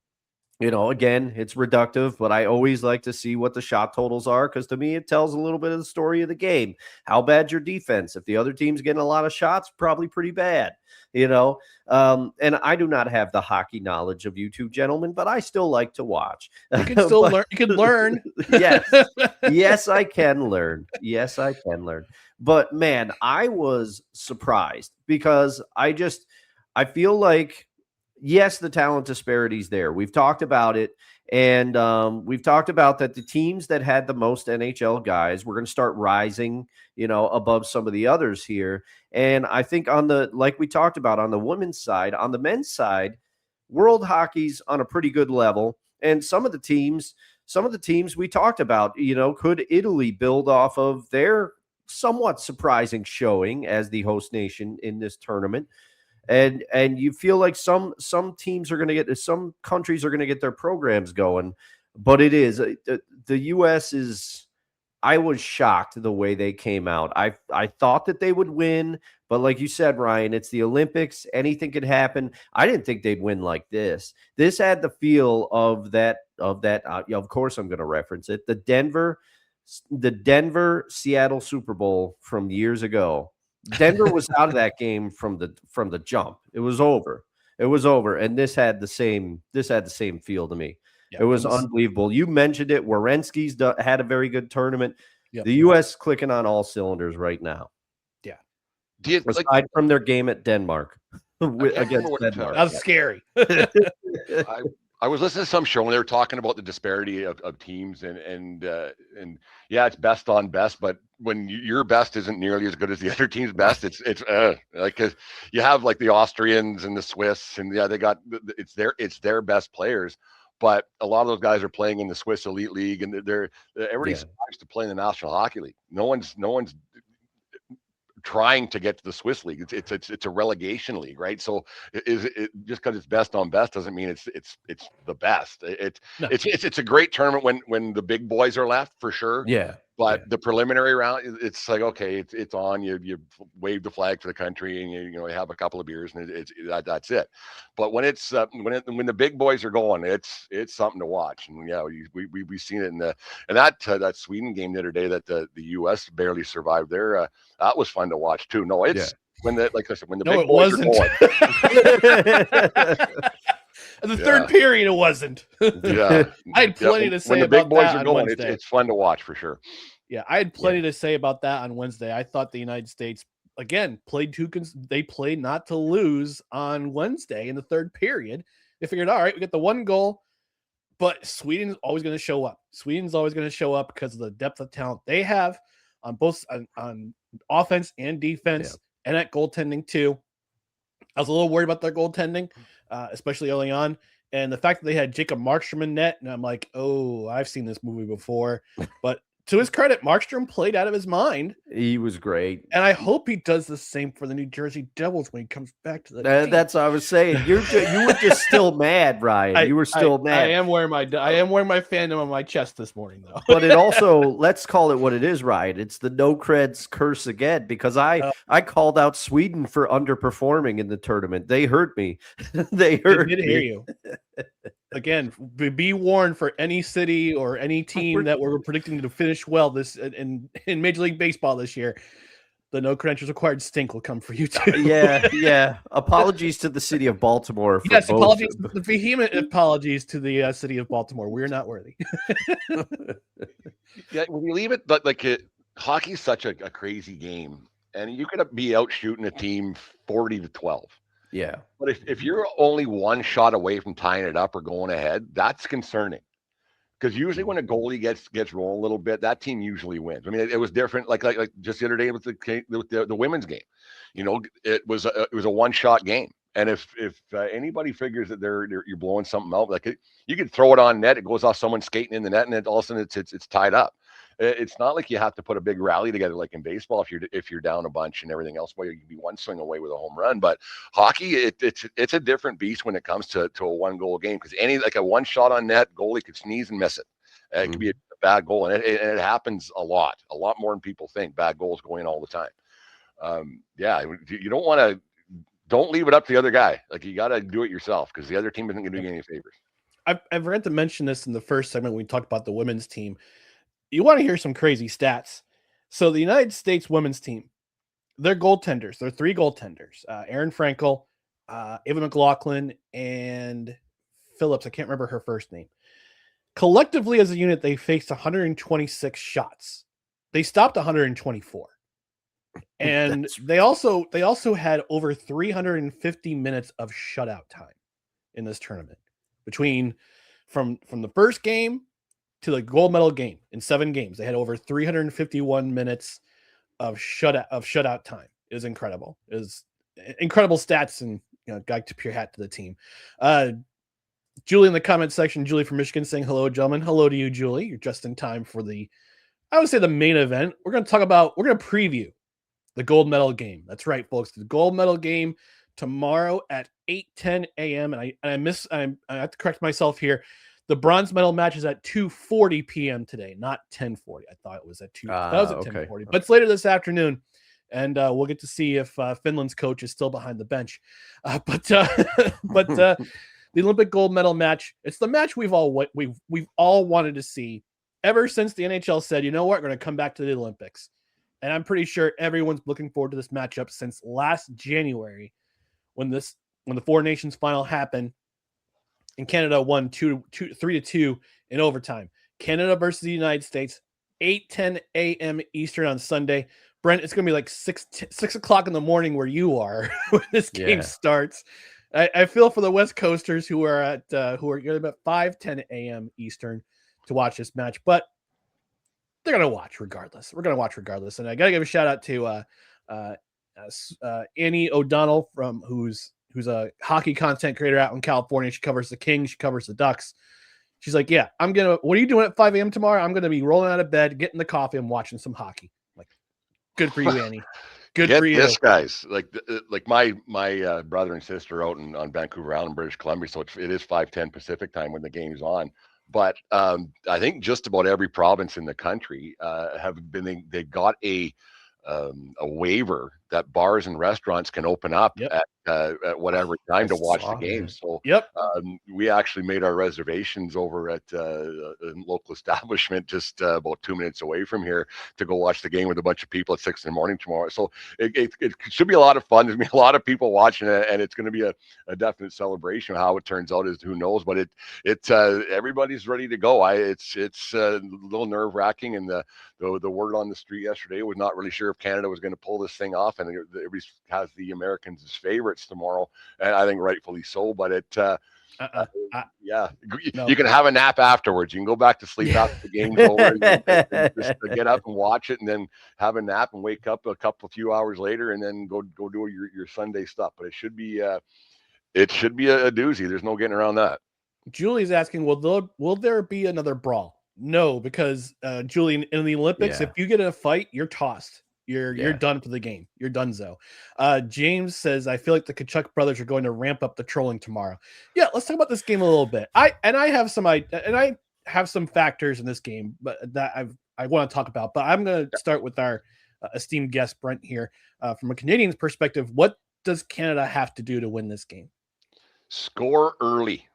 it's reductive, but I always like to see what the shot totals are because to me, it tells a little bit of the story of the game. How bad's your defense? If the other team's getting a lot of shots, probably pretty bad, And I do not have the hockey knowledge of you two gentlemen, but I still like to watch. You can still learn. You can learn. Yes, I can learn. Yes, I can learn. But man, I was surprised because I feel like, yes, the talent disparity is there. We've talked about it, and we've talked about that the teams that had the most NHL guys were going to start rising, above some of the others here. And I think like we talked about on the women's side, on the men's side, world hockey's on a pretty good level. And some of the teams we talked about, could Italy build off of their somewhat surprising showing as the host nation in this tournament? And you feel like some teams are going to get, some countries are going to get their programs going, but it is the U.S. is. I was shocked the way they came out. I thought that they would win, but like you said, Ryan, it's the Olympics. Anything could happen. I didn't think they'd win like this. This had the feel of that. Of course, I'm going to reference it. The Denver Seattle Super Bowl from years ago. Denver was out of that game from the jump. It was over. And this had the same feel to me. Yeah, it was unbelievable. You mentioned it. Werenski's had a very good tournament. Yep. The U.S. clicking on all cylinders right now. Yeah. Aside from their game at Denmark against Denmark. That was scary. I was listening to some show and they were talking about the disparity of teams and yeah, it's best on best, but when your best isn't nearly as good as the other team's best, it's like, cause you have like the Austrians and the Swiss and yeah, they got, it's their best players, but a lot of those guys are playing in the Swiss Elite League and everybody strives to play in the National Hockey League. No one's trying to get to the Swiss league. It's a relegation league, right? So is it just because it's best on best doesn't mean it's the best. It's a great tournament when the big boys are left for sure. Yeah. But the preliminary round, it's like, okay, it's on. You wave the flag for the country, and you have a couple of beers, and that's it. But when it's when the big boys are going, it's something to watch. And yeah, we've seen it in that Sweden game the other day that the U.S. barely survived there. That was fun to watch too. No, it's like I said, when the big boys are going. The third period, it wasn't. Yeah, I had plenty to say when the about big boys that are going. Wednesday. It's fun to watch for sure. Yeah, I had plenty to say about that on Wednesday. I thought the United States again they played not to lose on Wednesday in the third period. They figured, all right, we get the one goal, but Sweden's always going to show up. Sweden's always going to show up because of the depth of talent they have on both on offense and defense, and at goaltending too. I was a little worried about their goaltending, especially early on. And the fact that they had Jacob Markstrom in net, and I'm like, oh, I've seen this movie before. But to his credit, Markstrom played out of his mind. He was great. And I hope he does the same for the New Jersey Devils when he comes back to the team. That's what I was saying. You were just still mad, Ryan. You were still mad. I am wearing my fandom on my chest this morning, though. But it also, let's call it what it is, Ryan. It's the no creds curse again, because I called out Sweden for underperforming in the tournament. They hurt me. They hurt me. Hear you. Again, be warned for any city or any team that we're predicting to finish well this in Major League Baseball this year. The no credentials required stink will come for you too. Yeah. Apologies to the city of Baltimore. For yes, apologies, the vehement apologies to the city of Baltimore. We're not worthy. Yeah, when you leave it, hockey's such a crazy game, and you could be out shooting a team 40-12. Yeah. But if you're only one shot away from tying it up or going ahead, that's concerning. Because usually when a goalie gets rolling a little bit, that team usually wins. I mean, it was different. Like just the other day with the women's game, it was a one shot game. And if anybody figures that you're blowing something out, you could throw it on net, it goes off someone skating in the net, and then all of a sudden it's tied up. It's not like you have to put a big rally together like in baseball if you're down a bunch and everything else. Well, you can be one swing away with a home run, but hockey it's a different beast when it comes to a 1-goal game, because a one shot on net, goalie could sneeze and miss it. It could be a bad goal, and it happens a lot more than people think. Bad goals go in all the time. You don't leave it up to the other guy. You got to do it yourself, because the other team isn't going to do you any favors. I forgot to mention this in the first segment when we talked about the women's team. You want to hear some crazy stats. So the United States women's team, they're goaltenders. They're 3 goaltenders. Erin Frankel, Ava McLaughlin, and Phillips. I can't remember her first name. Collectively as a unit, they faced 126 shots. They stopped 124. And they also had over 350 minutes of shutout time in this tournament. From the first game to the gold medal game in 7 games, they had over 351 minutes of shutout time. It was incredible. It was incredible stats, and got to tip your hat to the team. Julie in the comment section, Julie from Michigan, saying hello, gentlemen. Hello to you, Julie. You're just in time for the main event. We're going to preview the gold medal game. That's right, folks. The gold medal game tomorrow at 8:10 a.m. And I have to correct myself here. The bronze medal match is at 2:40 p.m. today, not 10:40. I thought it was at 2. That was at 10:40, but it's later this afternoon, and we'll get to see if Finland's coach is still behind the bench. But the Olympic gold medal match, it's the match we've all wanted to see ever since the NHL said, you know what, we're going to come back to the Olympics. And I'm pretty sure everyone's looking forward to this matchup since last January when the 4 Nations final happened. And Canada won 3-2 in overtime. Canada versus the United States, 8:10 a.m. Eastern on Sunday. Brent, it's going to be like 6 o'clock in the morning where you are when this game starts. I feel for the West Coasters who are at about 5:10 a.m. Eastern to watch this match, but they're going to watch regardless. We're going to watch regardless. And I got to give a shout out to Annie O'Donnell who's a hockey content creator out in California. She covers the Kings. She covers the Ducks. She's like, yeah, what are you doing at 5 a.m. tomorrow? I'm going to be rolling out of bed, getting the coffee, and watching some hockey. I'm like, good for you, Annie. Good Get for you. this, guys. Like my brother and sister out on Vancouver Island, British Columbia. So it is 5:10 Pacific time when the game's on. But I think just about every province in the country they got a waiver that bars and restaurants can open up at whatever time to watch the game. So we actually made our reservations over at a local establishment just about 2 minutes away from here to go watch the game with a bunch of people at 6 in the morning tomorrow. So it should be a lot of fun. There's going to be a lot of people watching it, and it's going to be a definite celebration. How it turns out is who knows, but it's everybody's ready to go. It's a little nerve wracking, and the word on the street yesterday was not really sure if Canada was going to pull this thing off, and everybody has the Americans as favorites tomorrow, and I think rightfully so. But you can have a nap afterwards. You can go back to sleep after the game's over, and just get up and watch it, and then have a nap and wake up a few hours later, and then go do your Sunday stuff. But it should be a doozy. There's no getting around that. Julie's asking, will there be another brawl? No, because Julie, in the Olympics, if you get in a fight, you're tossed. You're done for the game. You're donezo. James says, I feel like the Kachuk brothers are going to ramp up the trolling tomorrow. Yeah, let's talk about this game a little bit. I have some factors in this game, but that I want to talk about. But I'm going to start with our esteemed guest Brent here. From a Canadian's perspective, what does Canada have to do to win this game? Score early.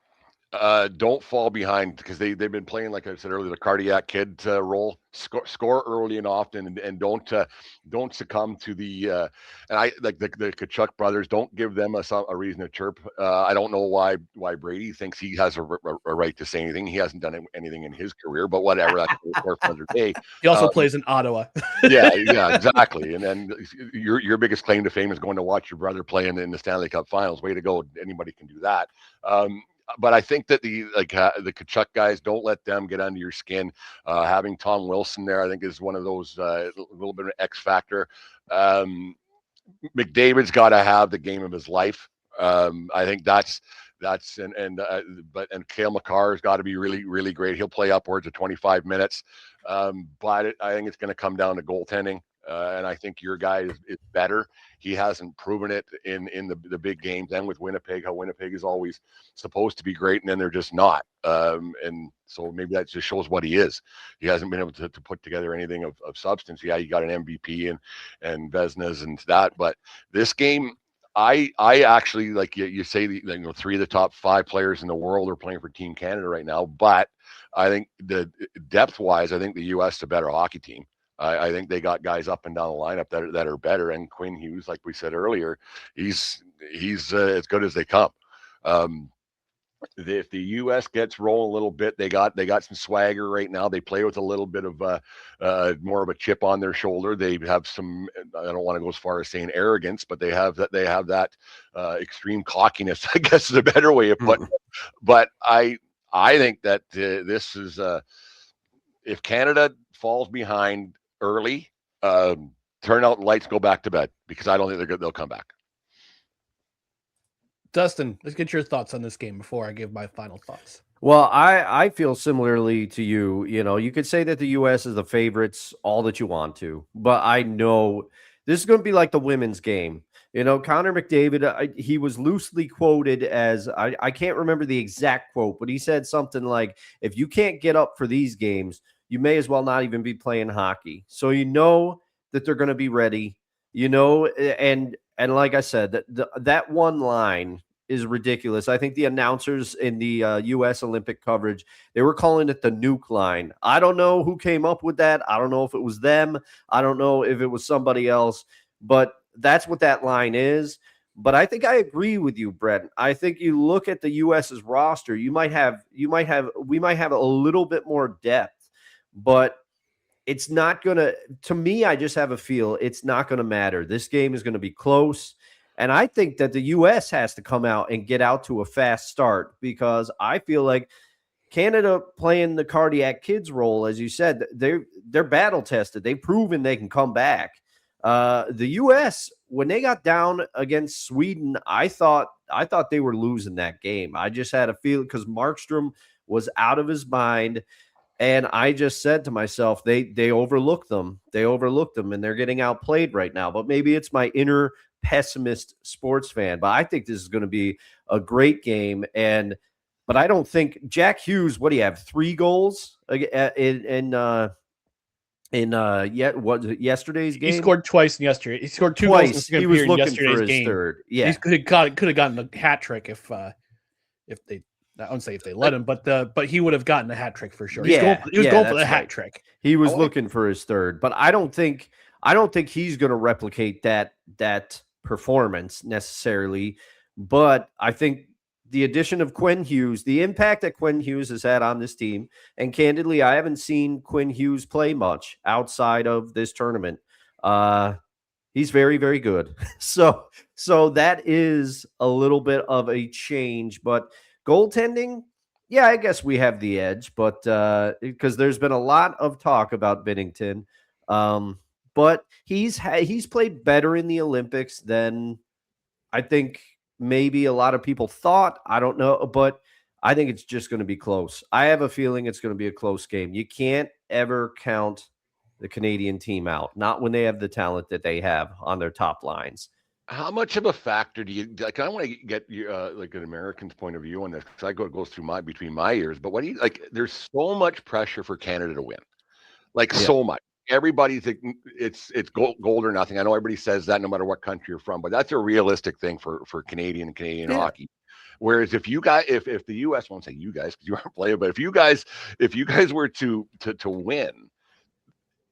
Don't fall behind, because they've been playing, like I said earlier, the cardiac kid role. Score early and often, and don't succumb to the and I like the Kachuk brothers. Don't give them a reason to chirp. I don't know why Brady thinks he has a right to say anything. He hasn't done anything in his career, but whatever. That's for another day. He also plays in Ottawa. yeah, exactly. And then your biggest claim to fame is going to watch your brother play in the Stanley Cup Finals. Way to go! Anybody can do that. But I think that the Kachuk guys, don't let them get under your skin. Having Tom Wilson there, I think, is one of those a little bit of an X factor. McDavid's got to have the game of his life. I think that's Cale Makar's got to be really, really great. He'll play upwards of 25 minutes. But I think it's going to come down to goaltending. And I think your guy is better. He hasn't proven it in the big games, and with Winnipeg, how Winnipeg is always supposed to be great, and then they're just not. And so maybe that just shows what he is. He hasn't been able to put together anything of substance. Yeah, you got an MVP and Vezinas and that, but this game, I actually, like you say, three of the top 5 players in the world are playing for Team Canada right now. But I think the depth-wise, I think the U.S. is a better hockey team. I think they got guys up and down the lineup that are better. And Quinn Hughes, like we said earlier, he's as good as they come. If the U.S. gets rolling a little bit, they got some swagger right now. They play with a little bit of more of a chip on their shoulder. They have some, I don't want to go as far as saying arrogance, but they have that extreme cockiness, I guess is a better way of putting it. But I think that this is if Canada falls behind early, turn out the lights, go back to bed, because I don't think they'll come back. Dustin, let's get your thoughts on this game before I give my final thoughts. Well, I feel similarly to you. You know, you could say that the U.S. is the favorites all that you want to, but I know this is going to be like the women's game. You know, Connor McDavid, he was loosely quoted as, I can't remember the exact quote, but he said something like, if you can't get up for these games, you may as well not even be playing hockey. So you know that they're going to be ready, you know, and like I said, that one line is ridiculous. I think the announcers in the U.S. Olympic coverage, they were calling it the nuke line. I don't know who came up with that. I don't know if it was them. I don't know if it was somebody else, but that's what that line is. But I think I agree with you, Brent. I think you look at the U.S.'s roster, we might have a little bit more depth. But it's not going to me, I just have a feel it's not going to matter. This game is going to be close. And I think that the U.S. has to come out and get out to a fast start, because I feel like Canada playing the cardiac kids role, as you said, they're battle tested. They've proven they can come back. The U.S., when they got down against Sweden, I thought they were losing that game. I just had a feeling, because Markstrom was out of his mind. And I just said to myself, they overlook them. They overlook them, and they're getting outplayed right now. But maybe it's my inner pessimist sports fan. But I think this is going to be a great game. But I don't think Jack Hughes, what do you have? 3 goals yesterday's game? He scored twice in yesterday. He scored 2 twice. goals He was looking yesterday's for his game. third. Yeah. He could have gotten a hat trick if they, I wouldn't say if they let him, but he would have gotten a hat trick for sure. He was going for the hat trick. He was looking for his third, but I don't think he's going to replicate that performance necessarily. But I think the addition of Quinn Hughes, the impact that Quinn Hughes has had on this team, and candidly, I haven't seen Quinn Hughes play much outside of this tournament. He's very, very good. So that is a little bit of a change, but goaltending, yeah, I guess we have the edge, but because there's been a lot of talk about Binnington, but he's played better in the Olympics than I think maybe a lot of people thought. I don't know, but I think it's just going to be close. I have a feeling it's going to be a close game. You can't ever count the Canadian team out, not when they have the talent that they have on their top lines. How much of a factor do you like? I want to get you like an American's point of view on this, because goes through between my ears. But what do you like? There's so much pressure for Canada to win, so much. Everybody thinks it's gold or nothing. I know everybody says that no matter what country you're from, but that's a realistic thing for Canadian hockey. Whereas if the U.S. won't say you guys because you aren't playing, but if you guys were to win,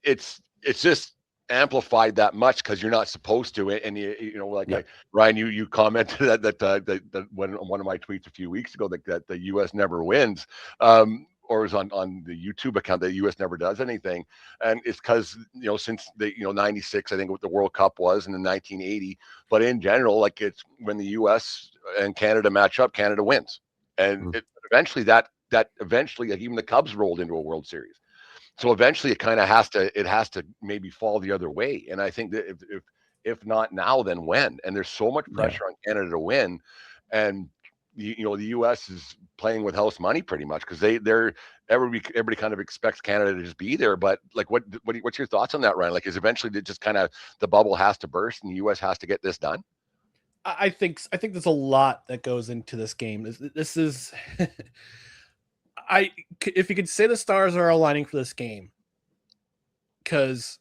it's just amplified that much because you're not supposed to. And like Ryan, you commented that when one of my tweets a few weeks ago that the U.S. never wins. Or is on the YouTube account that the U.S. never does anything, and it's because since the 96, I think what the World Cup was, and in 1980. But in general, like it's when the U.S. and Canada match up, Canada wins, and eventually that eventually like even the Cubs rolled into a World Series. So eventually it kind of has to maybe fall the other way, and I think that if not now, then when? And there's so much pressure on Canada to win, and the U.S. is playing with house money pretty much because everybody kind of expects Canada to just be there. But like, what's your thoughts on that, Ryan? Like, is eventually it just kind of the bubble has to burst and the U.S. has to get this done? I think there's a lot that goes into this game. This is if you could say the stars are aligning for this game, because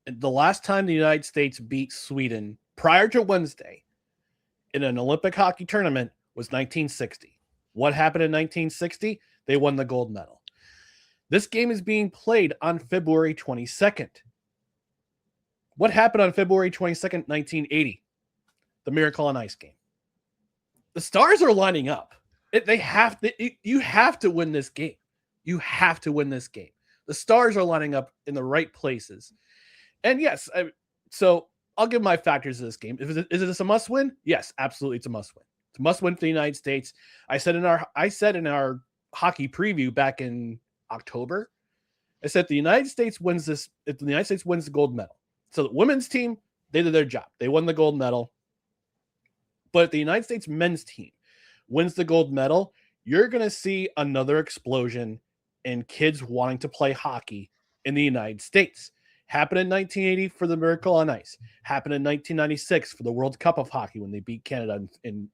the last time the United States beat Sweden prior to Wednesday in an Olympic hockey tournament was 1960. What happened in 1960? They won the gold medal. This game is being played on February 22nd. What happened on February 22nd, 1980? The Miracle on Ice game. The stars are lining up. You have to win this game. You have to win this game. The stars are lining up in the right places. And yes, so I'll give my factors of this game. Is this a must win? Yes, absolutely. It's a must win. It's a must win for the United States. I said in our hockey preview back in October, I said if the United States wins this, if the United States wins the gold medal. So the women's team, they did their job. They won the gold medal. But if the United States men's team wins the gold medal, you're going to see another explosion in kids wanting to play hockey in the United States. Happened in 1980 for the Miracle on Ice. Happened in 1996 for the World Cup of Hockey when they beat Canada in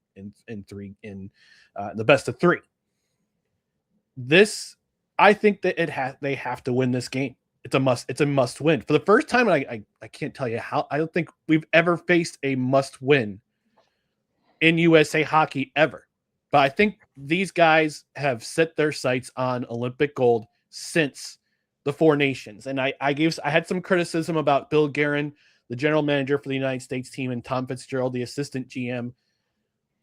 the best of 3. This, I think that they have to win this game. It's a must win. For the first time, I can't tell you how. I don't think we've ever faced a must win in USA Hockey ever. But I think these guys have set their sights on Olympic gold since the 4 Nations. And I had some criticism about Bill Guerin, the general manager for the United States team, and Tom Fitzgerald, the assistant GM.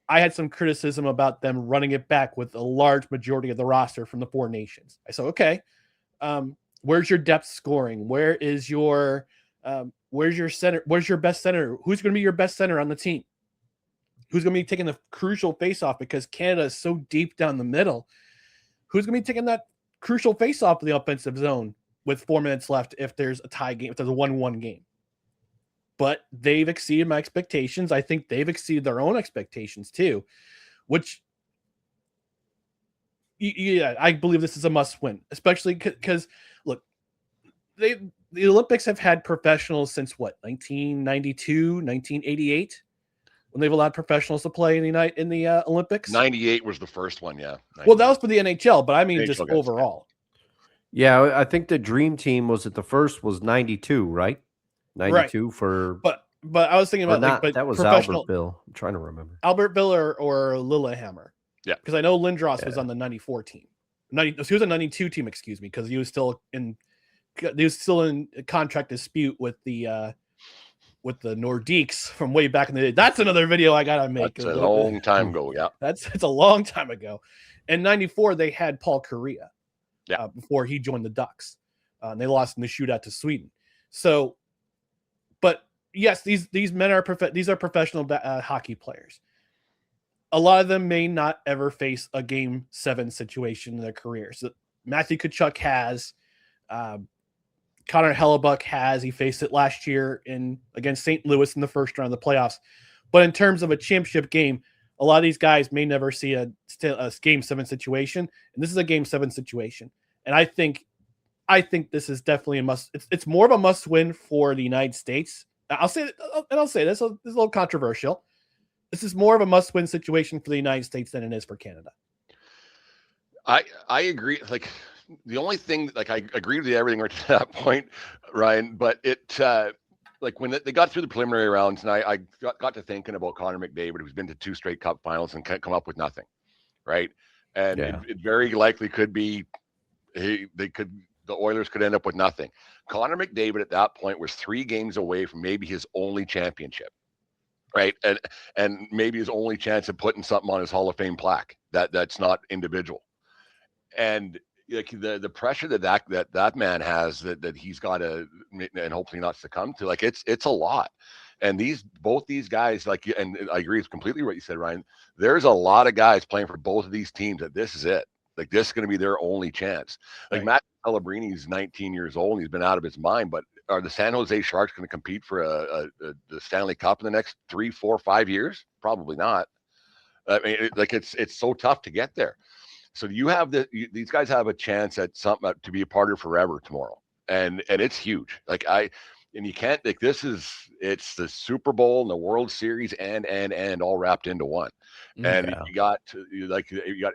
I had some criticism about them running it back with a large majority of the roster from the 4 Nations. I said, okay, where's your depth scoring? Where's your center? Where's your best center? Who's going to be your best center on the team? Who's going to be taking the crucial face-off because Canada is so deep down the middle? Who's going to be taking that crucial face-off of the offensive zone with 4 minutes left if there's a tie game, if there's a 1-1 game? But they've exceeded my expectations. I think they've exceeded their own expectations too, which Yeah, I believe this is a must win, especially because look, the Olympics have had professionals since what, 1992, 1988, when they've allowed professionals to play in the Olympics. 98 was the first one, yeah. 98. Well, that was for the NHL, but I mean just overall. Yeah, I think the dream team was at the first was 92, right? 92 right. For but I was thinking about not, but that was Albertville. I'm trying to remember. Albertville or Lillehammer. Yeah. Because I know Lindros was on the 94 team. He was a 92 team, excuse me, because he was still in contract dispute with the Nordiques from way back in the day. That's another video I gotta make. That's a long time ago, yeah. It's a long time ago. In 94, they had Paul Correa. Yeah. Before he joined the Ducks. And they lost in the shootout to Sweden. So, but yes, these men are professional hockey players. A lot of them may not ever face a Game 7 situation in their careers. So Matthew Tkachuk has, Connor Hellebuck has. He faced it last year against St. Louis in the first round of the playoffs. But in terms of a championship game, a lot of these guys may never see a Game 7 situation, and this is a Game 7 situation. And I think this is definitely a must. It's more of a must win for the United States. I'll say this is a little controversial. This is more of a must win situation for the United States than it is for Canada. I agree. Like the only thing, like I agree with everything right to that point, Ryan. But it like when they got through the preliminary rounds, and I got to thinking about Connor McDavid, who's been to 2 straight Cup finals and can't come up with nothing, right? And it very likely could be the Oilers could end up with nothing. Connor McDavid at that point was 3 games away from maybe his only championship, right? And maybe his only chance of putting something on his Hall of Fame plaque that's not individual. And like the pressure that man has that he's got to, and hopefully not succumb to, like it's a lot. And both these guys, like, and I agree with completely what you said, Ryan. There's a lot of guys playing for both of these teams that this is it. Like this is going to be their only chance. Like right. Matt Pellegrini's 19 years old and he's been out of his mind, but are the San Jose Sharks going to compete for the Stanley Cup in the next 3, 4, 5 years? Probably not. I mean, it's so tough to get there. So you have these guys have a chance at something to be a part of forever tomorrow, and it's huge. And you can't, like, it's the Super Bowl and the World Series and all wrapped into one. And you got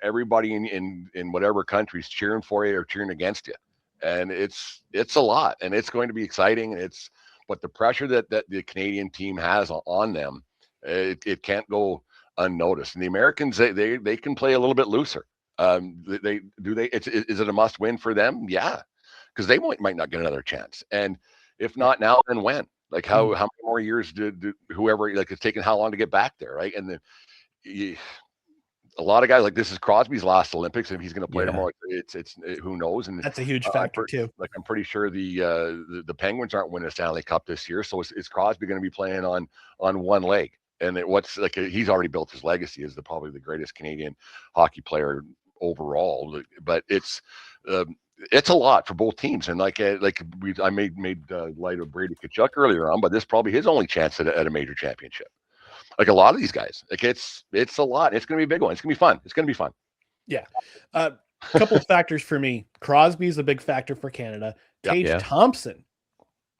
everybody in whatever countries cheering for you or cheering against you. And it's a lot, and it's going to be exciting. But the pressure that the Canadian team has on them, it can't go unnoticed. And the Americans, they can play a little bit looser. Is it a must win for them? Yeah. Because they might not get another chance. And if not now, then when? Like how many more years did whoever, like, it's taken how long to get back there, right? And then a lot of guys, like, this is Crosby's last Olympics, and if he's going to play tomorrow, it's who knows? And that's a huge factor too. Like, I'm pretty sure the Penguins aren't winning a Stanley Cup this year, so is Crosby going to be playing on one leg? And he's already built his legacy as probably the greatest Canadian hockey player overall. But it's a lot for both teams, and I made light of Brady Tkachuk earlier on, but this is probably his only chance at a major championship. Like a lot of these guys, like it's a lot. It's going to be a big one. It's going to be fun. It's going to be fun. Yeah. A couple of factors for me. Crosby is a big factor for Canada. Tage Thompson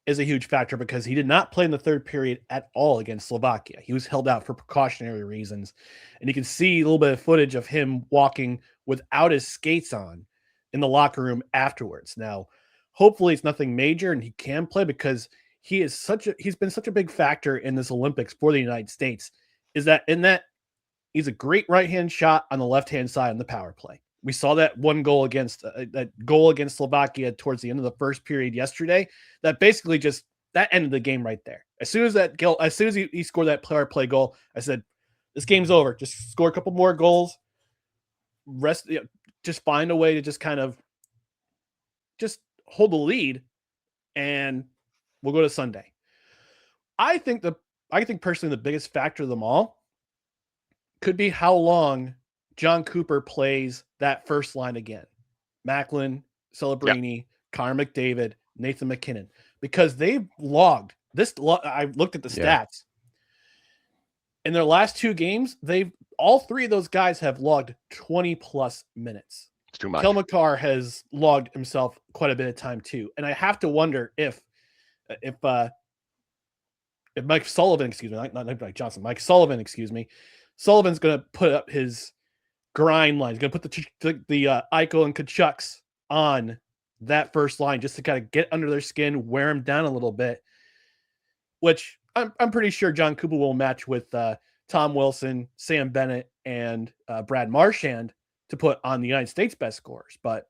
is a huge factor because he did not play in the third period at all against Slovakia. He was held out for precautionary reasons. And you can see a little bit of footage of him walking without his skates on in the locker room afterwards. Now, hopefully it's nothing major and he can play, because he's been such a big factor in this Olympics for the United States, is that he's a great right-hand shot on the left-hand side on the power play. We saw that one goal against Slovakia towards the end of the first period yesterday. That basically that ended the game right there. As soon as he scored that power play goal, I said, this game's over. Just score a couple more goals. Just find a way to just kind of just hold the lead, and we'll go to Sunday. I think personally the biggest factor of them all could be how long John Cooper plays that first line again. Macklin, Celebrini, Connor McDavid, Nathan McKinnon, because they've logged this. I looked at the stats. In their last 2 games, all 3 of those guys have logged 20 plus minutes. It's too much. Kel McCarr has logged himself quite a bit of time too, and I have to wonder if Mike Sullivan, not Mike Johnson, Mike Sullivan, Sullivan's going to put up his grind line. He's going to put the Eichel and Kachucks on that first line just to kind of get under their skin, wear them down a little bit, which I'm pretty sure John Cooper will match with Tom Wilson, Sam Bennett, and Brad Marchand to put on the United States best scorers. But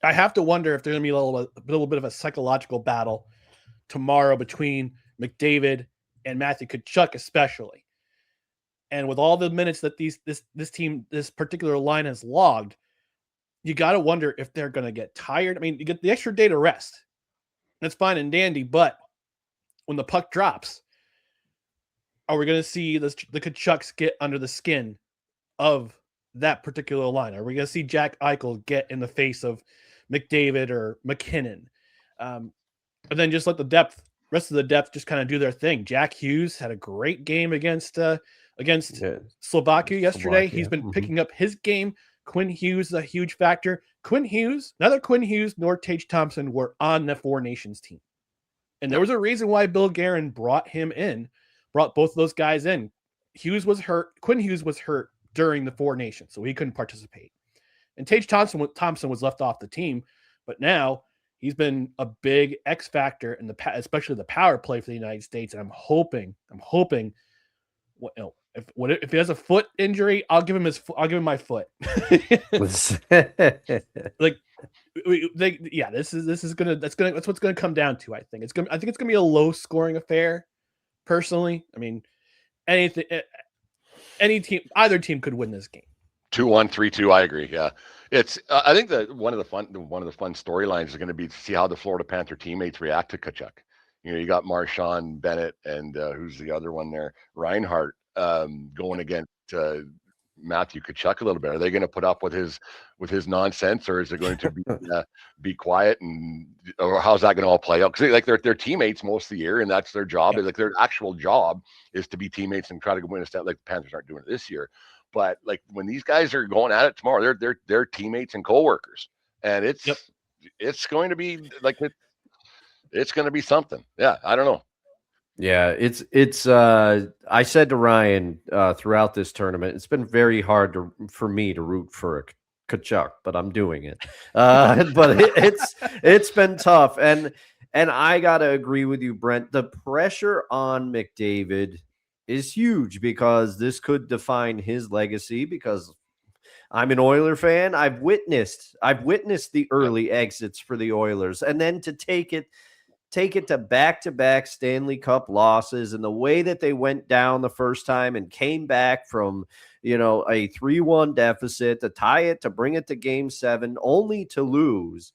I have to wonder if there's going to be a little bit of a psychological battle tomorrow between McDavid and Matthew Tkachuk, especially. And with all the minutes that this particular line has logged, you got to wonder if they're going to get tired. I mean, you get the extra day to rest. That's fine and dandy, but when the puck drops, are we going to see the Tkachuks get under the skin of that particular line? Are we going to see Jack Eichel get in the face of McDavid or McKinnon? And then just let the rest of the depth just kind of do their thing. Jack Hughes had a great game against Slovakia yesterday. He's been picking up his game. Quinn Hughes is a huge factor. Neither Quinn Hughes nor Tage Thompson were on the Four Nations team. And there was a reason why Bill Guerin brought both of those guys in. Quinn Hughes was hurt during the Four Nations, so he couldn't participate. And Tage Thompson was left off the team, but now he's been a big X factor in especially the power play for the United States. And I'm hoping, if he has a foot injury, I'll give him my foot. That's what's gonna come down to. I think it's gonna be a low scoring affair. Personally, I mean, either team could win this game. 2-1, 3-2. I agree. Yeah, it's. I think that one of the fun storylines is going to be to see how the Florida Panther teammates react to Tkachuk. You got Marchand, Bennett, and who's the other one there? Reinhart going against Matthew Tkachuk a little bit. Are they going to put up with his nonsense, or is it going to be quiet, or how's that going to all play out? Because they're teammates most of the year, and that's their job. Yeah. Their actual job is to be teammates and try to win a step. Like the Panthers aren't doing it this year, but when these guys are going at it tomorrow, they're teammates and coworkers, and it's going to be it's going to be something. Yeah, I don't know. Yeah, it's I said to Ryan throughout this tournament, it's been very hard for me to root for a Tkachuk, but I'm doing it. But it's been tough, and I gotta agree with you, Brent. The pressure on McDavid is huge because this could define his legacy. Because I'm an Oiler fan, I've witnessed the early exits for the Oilers, and then to take it to back-to-back Stanley Cup losses, and the way that they went down the first time and came back from, a 3-1 deficit to tie it, to bring it to Game 7, only to lose.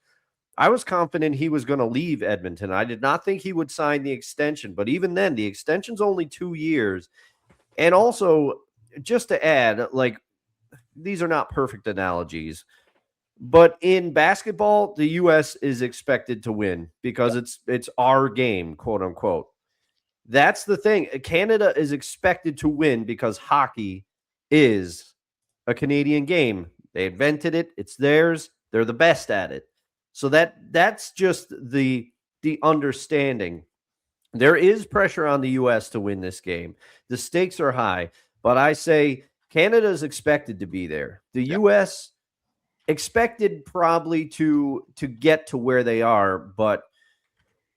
I was confident he was going to leave Edmonton. I did not think he would sign the extension, but even then, the extension's only 2 years. And also, just to add, these are not perfect analogies, but in basketball, the U.S. is expected to win because it's our game, quote unquote. That's the thing. Canada is expected to win because hockey is a Canadian game. They invented it. It's theirs. They're the best at it. So that's just the understanding. There is pressure on the U.S. to win this game. The stakes are high, but I say Canada is expected to be there. The U.S. expected probably to get to where they are, but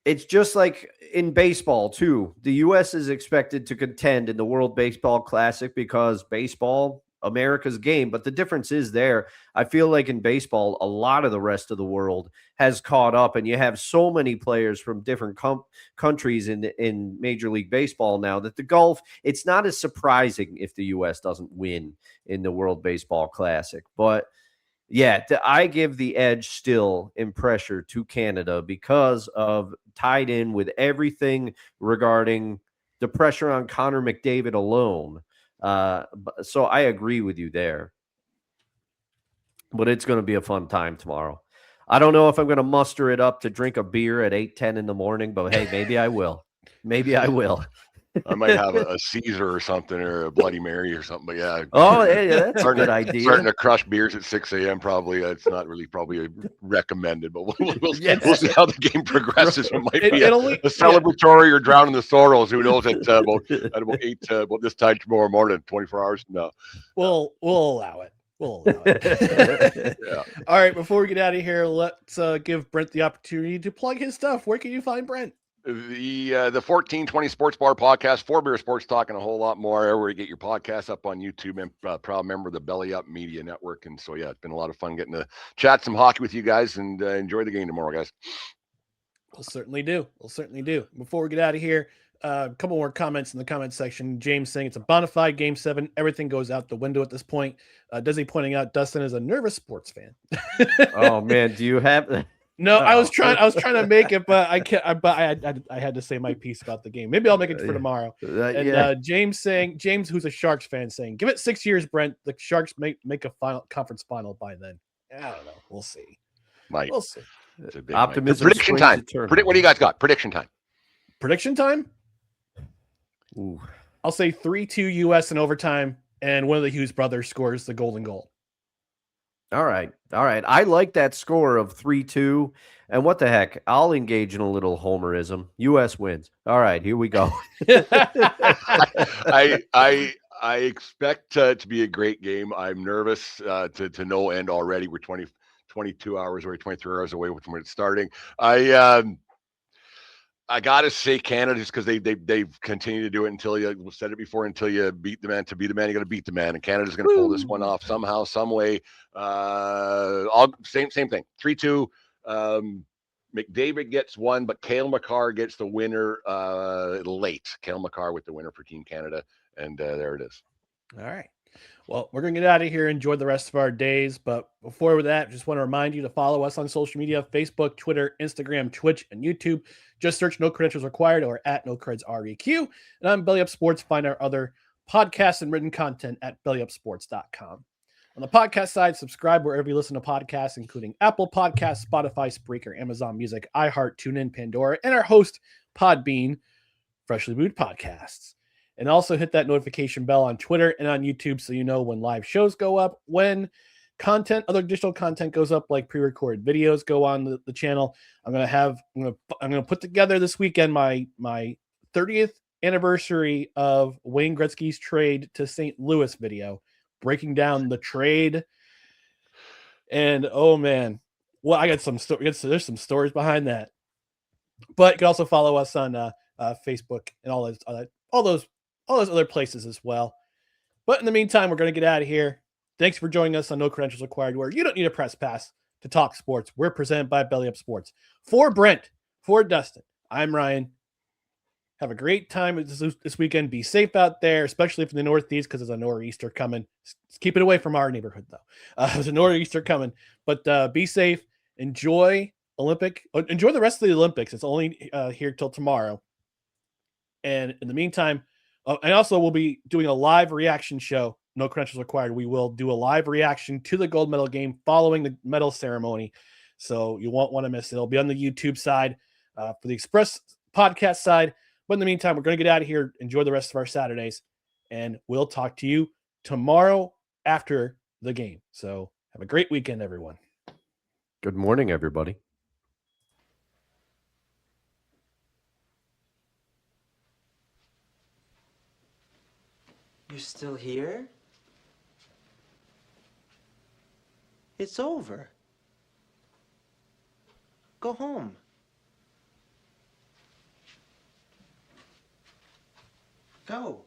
it's just like in baseball too. The U.S. is expected to contend in the World Baseball Classic because baseball, America's game. But the difference is there, I feel like in baseball, a lot of the rest of the world has caught up, and you have so many players from different countries in Major League Baseball now that the golf, it's not as surprising if the U.S. doesn't win in the World Baseball Classic. But yeah, I give the edge still in pressure to Canada because of tied in with everything regarding the pressure on Connor McDavid alone. So I agree with you there. But it's going to be a fun time tomorrow. I don't know if I'm going to muster it up to drink a beer at 8:10 in the morning, but hey, maybe I will. Maybe I will. I might have a Caesar or something, or a Bloody Mary or something. But yeah. Oh, yeah, that's a good idea. Starting to crush beers at 6 a.m. probably. It's not really probably recommended, but we'll see how the game progresses. It might be a celebratory or drown in the sorrows. Who knows? At about 8 about this time tomorrow morning, 24 hours from now. We'll allow it. We'll allow it. Yeah. All right. Before we get out of here, let's give Brent the opportunity to plug his stuff. Where can you find Brent? The 1420 Sports Bar podcast, 4 Beer Sports Talk, and a whole lot more. Everywhere you get your podcasts up on YouTube, and proud member of the Belly Up Media Network. And so, yeah, it's been a lot of fun getting to chat some hockey with you guys, and enjoy the game tomorrow, guys. We'll certainly do. Before we get out of here, a couple more comments in the comment section. James saying it's a bona fide Game 7. Everything goes out the window at this point. Desi pointing out Dustin is a nervous sports fan. Oh man, do you have? No, I was trying to make it, but I can't. But I had to say my piece about the game. Maybe I'll make it for tomorrow. James who's a Sharks fan, saying, "Give it 6 years, Brent. The Sharks make a conference final by then." I don't know. We'll see. We'll see. Optimism. Prediction time. What do you guys got? Prediction time. Prediction time. Ooh. I'll say 3-2 U.S. in overtime, and one of the Hughes brothers scores the golden goal. All right. I like that score of 3-2. And what the heck? I'll engage in a little homerism. U.S. wins. All right, here we go. I expect to be a great game. I'm nervous to no end already. We're 22 hours away, 23 hours away from when it's starting. I gotta say Canada, just because they've continued to do it until you said it before, until you beat the man. To beat the man, you got to beat the man, and Canada's going to pull this one off somehow, some way. Same thing. 3-2. McDavid gets one, but Cale Makar gets the winner late. Cale Makar with the winner for Team Canada, and there it is. All right. Well, we're going to get out of here, enjoy the rest of our days. But before that, just want to remind you to follow us on social media, Facebook, Twitter, Instagram, Twitch, and YouTube. Just search No Credentials Required or at No Creds REQ. And on Belly Up Sports, find our other podcasts and written content at bellyupsports.com. On the podcast side, subscribe wherever you listen to podcasts, including Apple Podcasts, Spotify, Spreaker, Amazon Music, iHeart, TuneIn, Pandora, and our host, Podbean, Freshly Brewed Podcasts. And also hit that notification bell on Twitter and on YouTube so you know when live shows go up, when other additional content goes up, like pre-recorded videos go on the channel. I'm gonna put together this weekend my 30th anniversary of Wayne Gretzky's trade to St. Louis video, breaking down the trade. And oh man, well, I got some stories. There's some stories behind that. But you can also follow us on Facebook and all those other places as well. But in the meantime, we're going to get out of here. Thanks for joining us on No Credentials Required, where you don't need a press pass to talk sports. We're presented by Belly Up Sports. For Brent, for Dustin, I'm Ryan. Have a great time this weekend. Be safe out there, especially if in the Northeast, because there's a nor'easter coming. Keep it away from our neighborhood, though. There's a nor'easter coming. But be safe. Enjoy the rest of the Olympics. It's only here till tomorrow. And in the meantime, and also we'll be doing a live reaction show. No Credentials Required. We will do a live reaction to the gold medal game following the medal ceremony. So you won't want to miss it. It'll be on the YouTube side for the Express podcast side. But in the meantime, we're going to get out of here. Enjoy the rest of our Saturdays. And we'll talk to you tomorrow after the game. So have a great weekend, everyone. Good morning, everybody. You're still here? It's over. Go home. Go.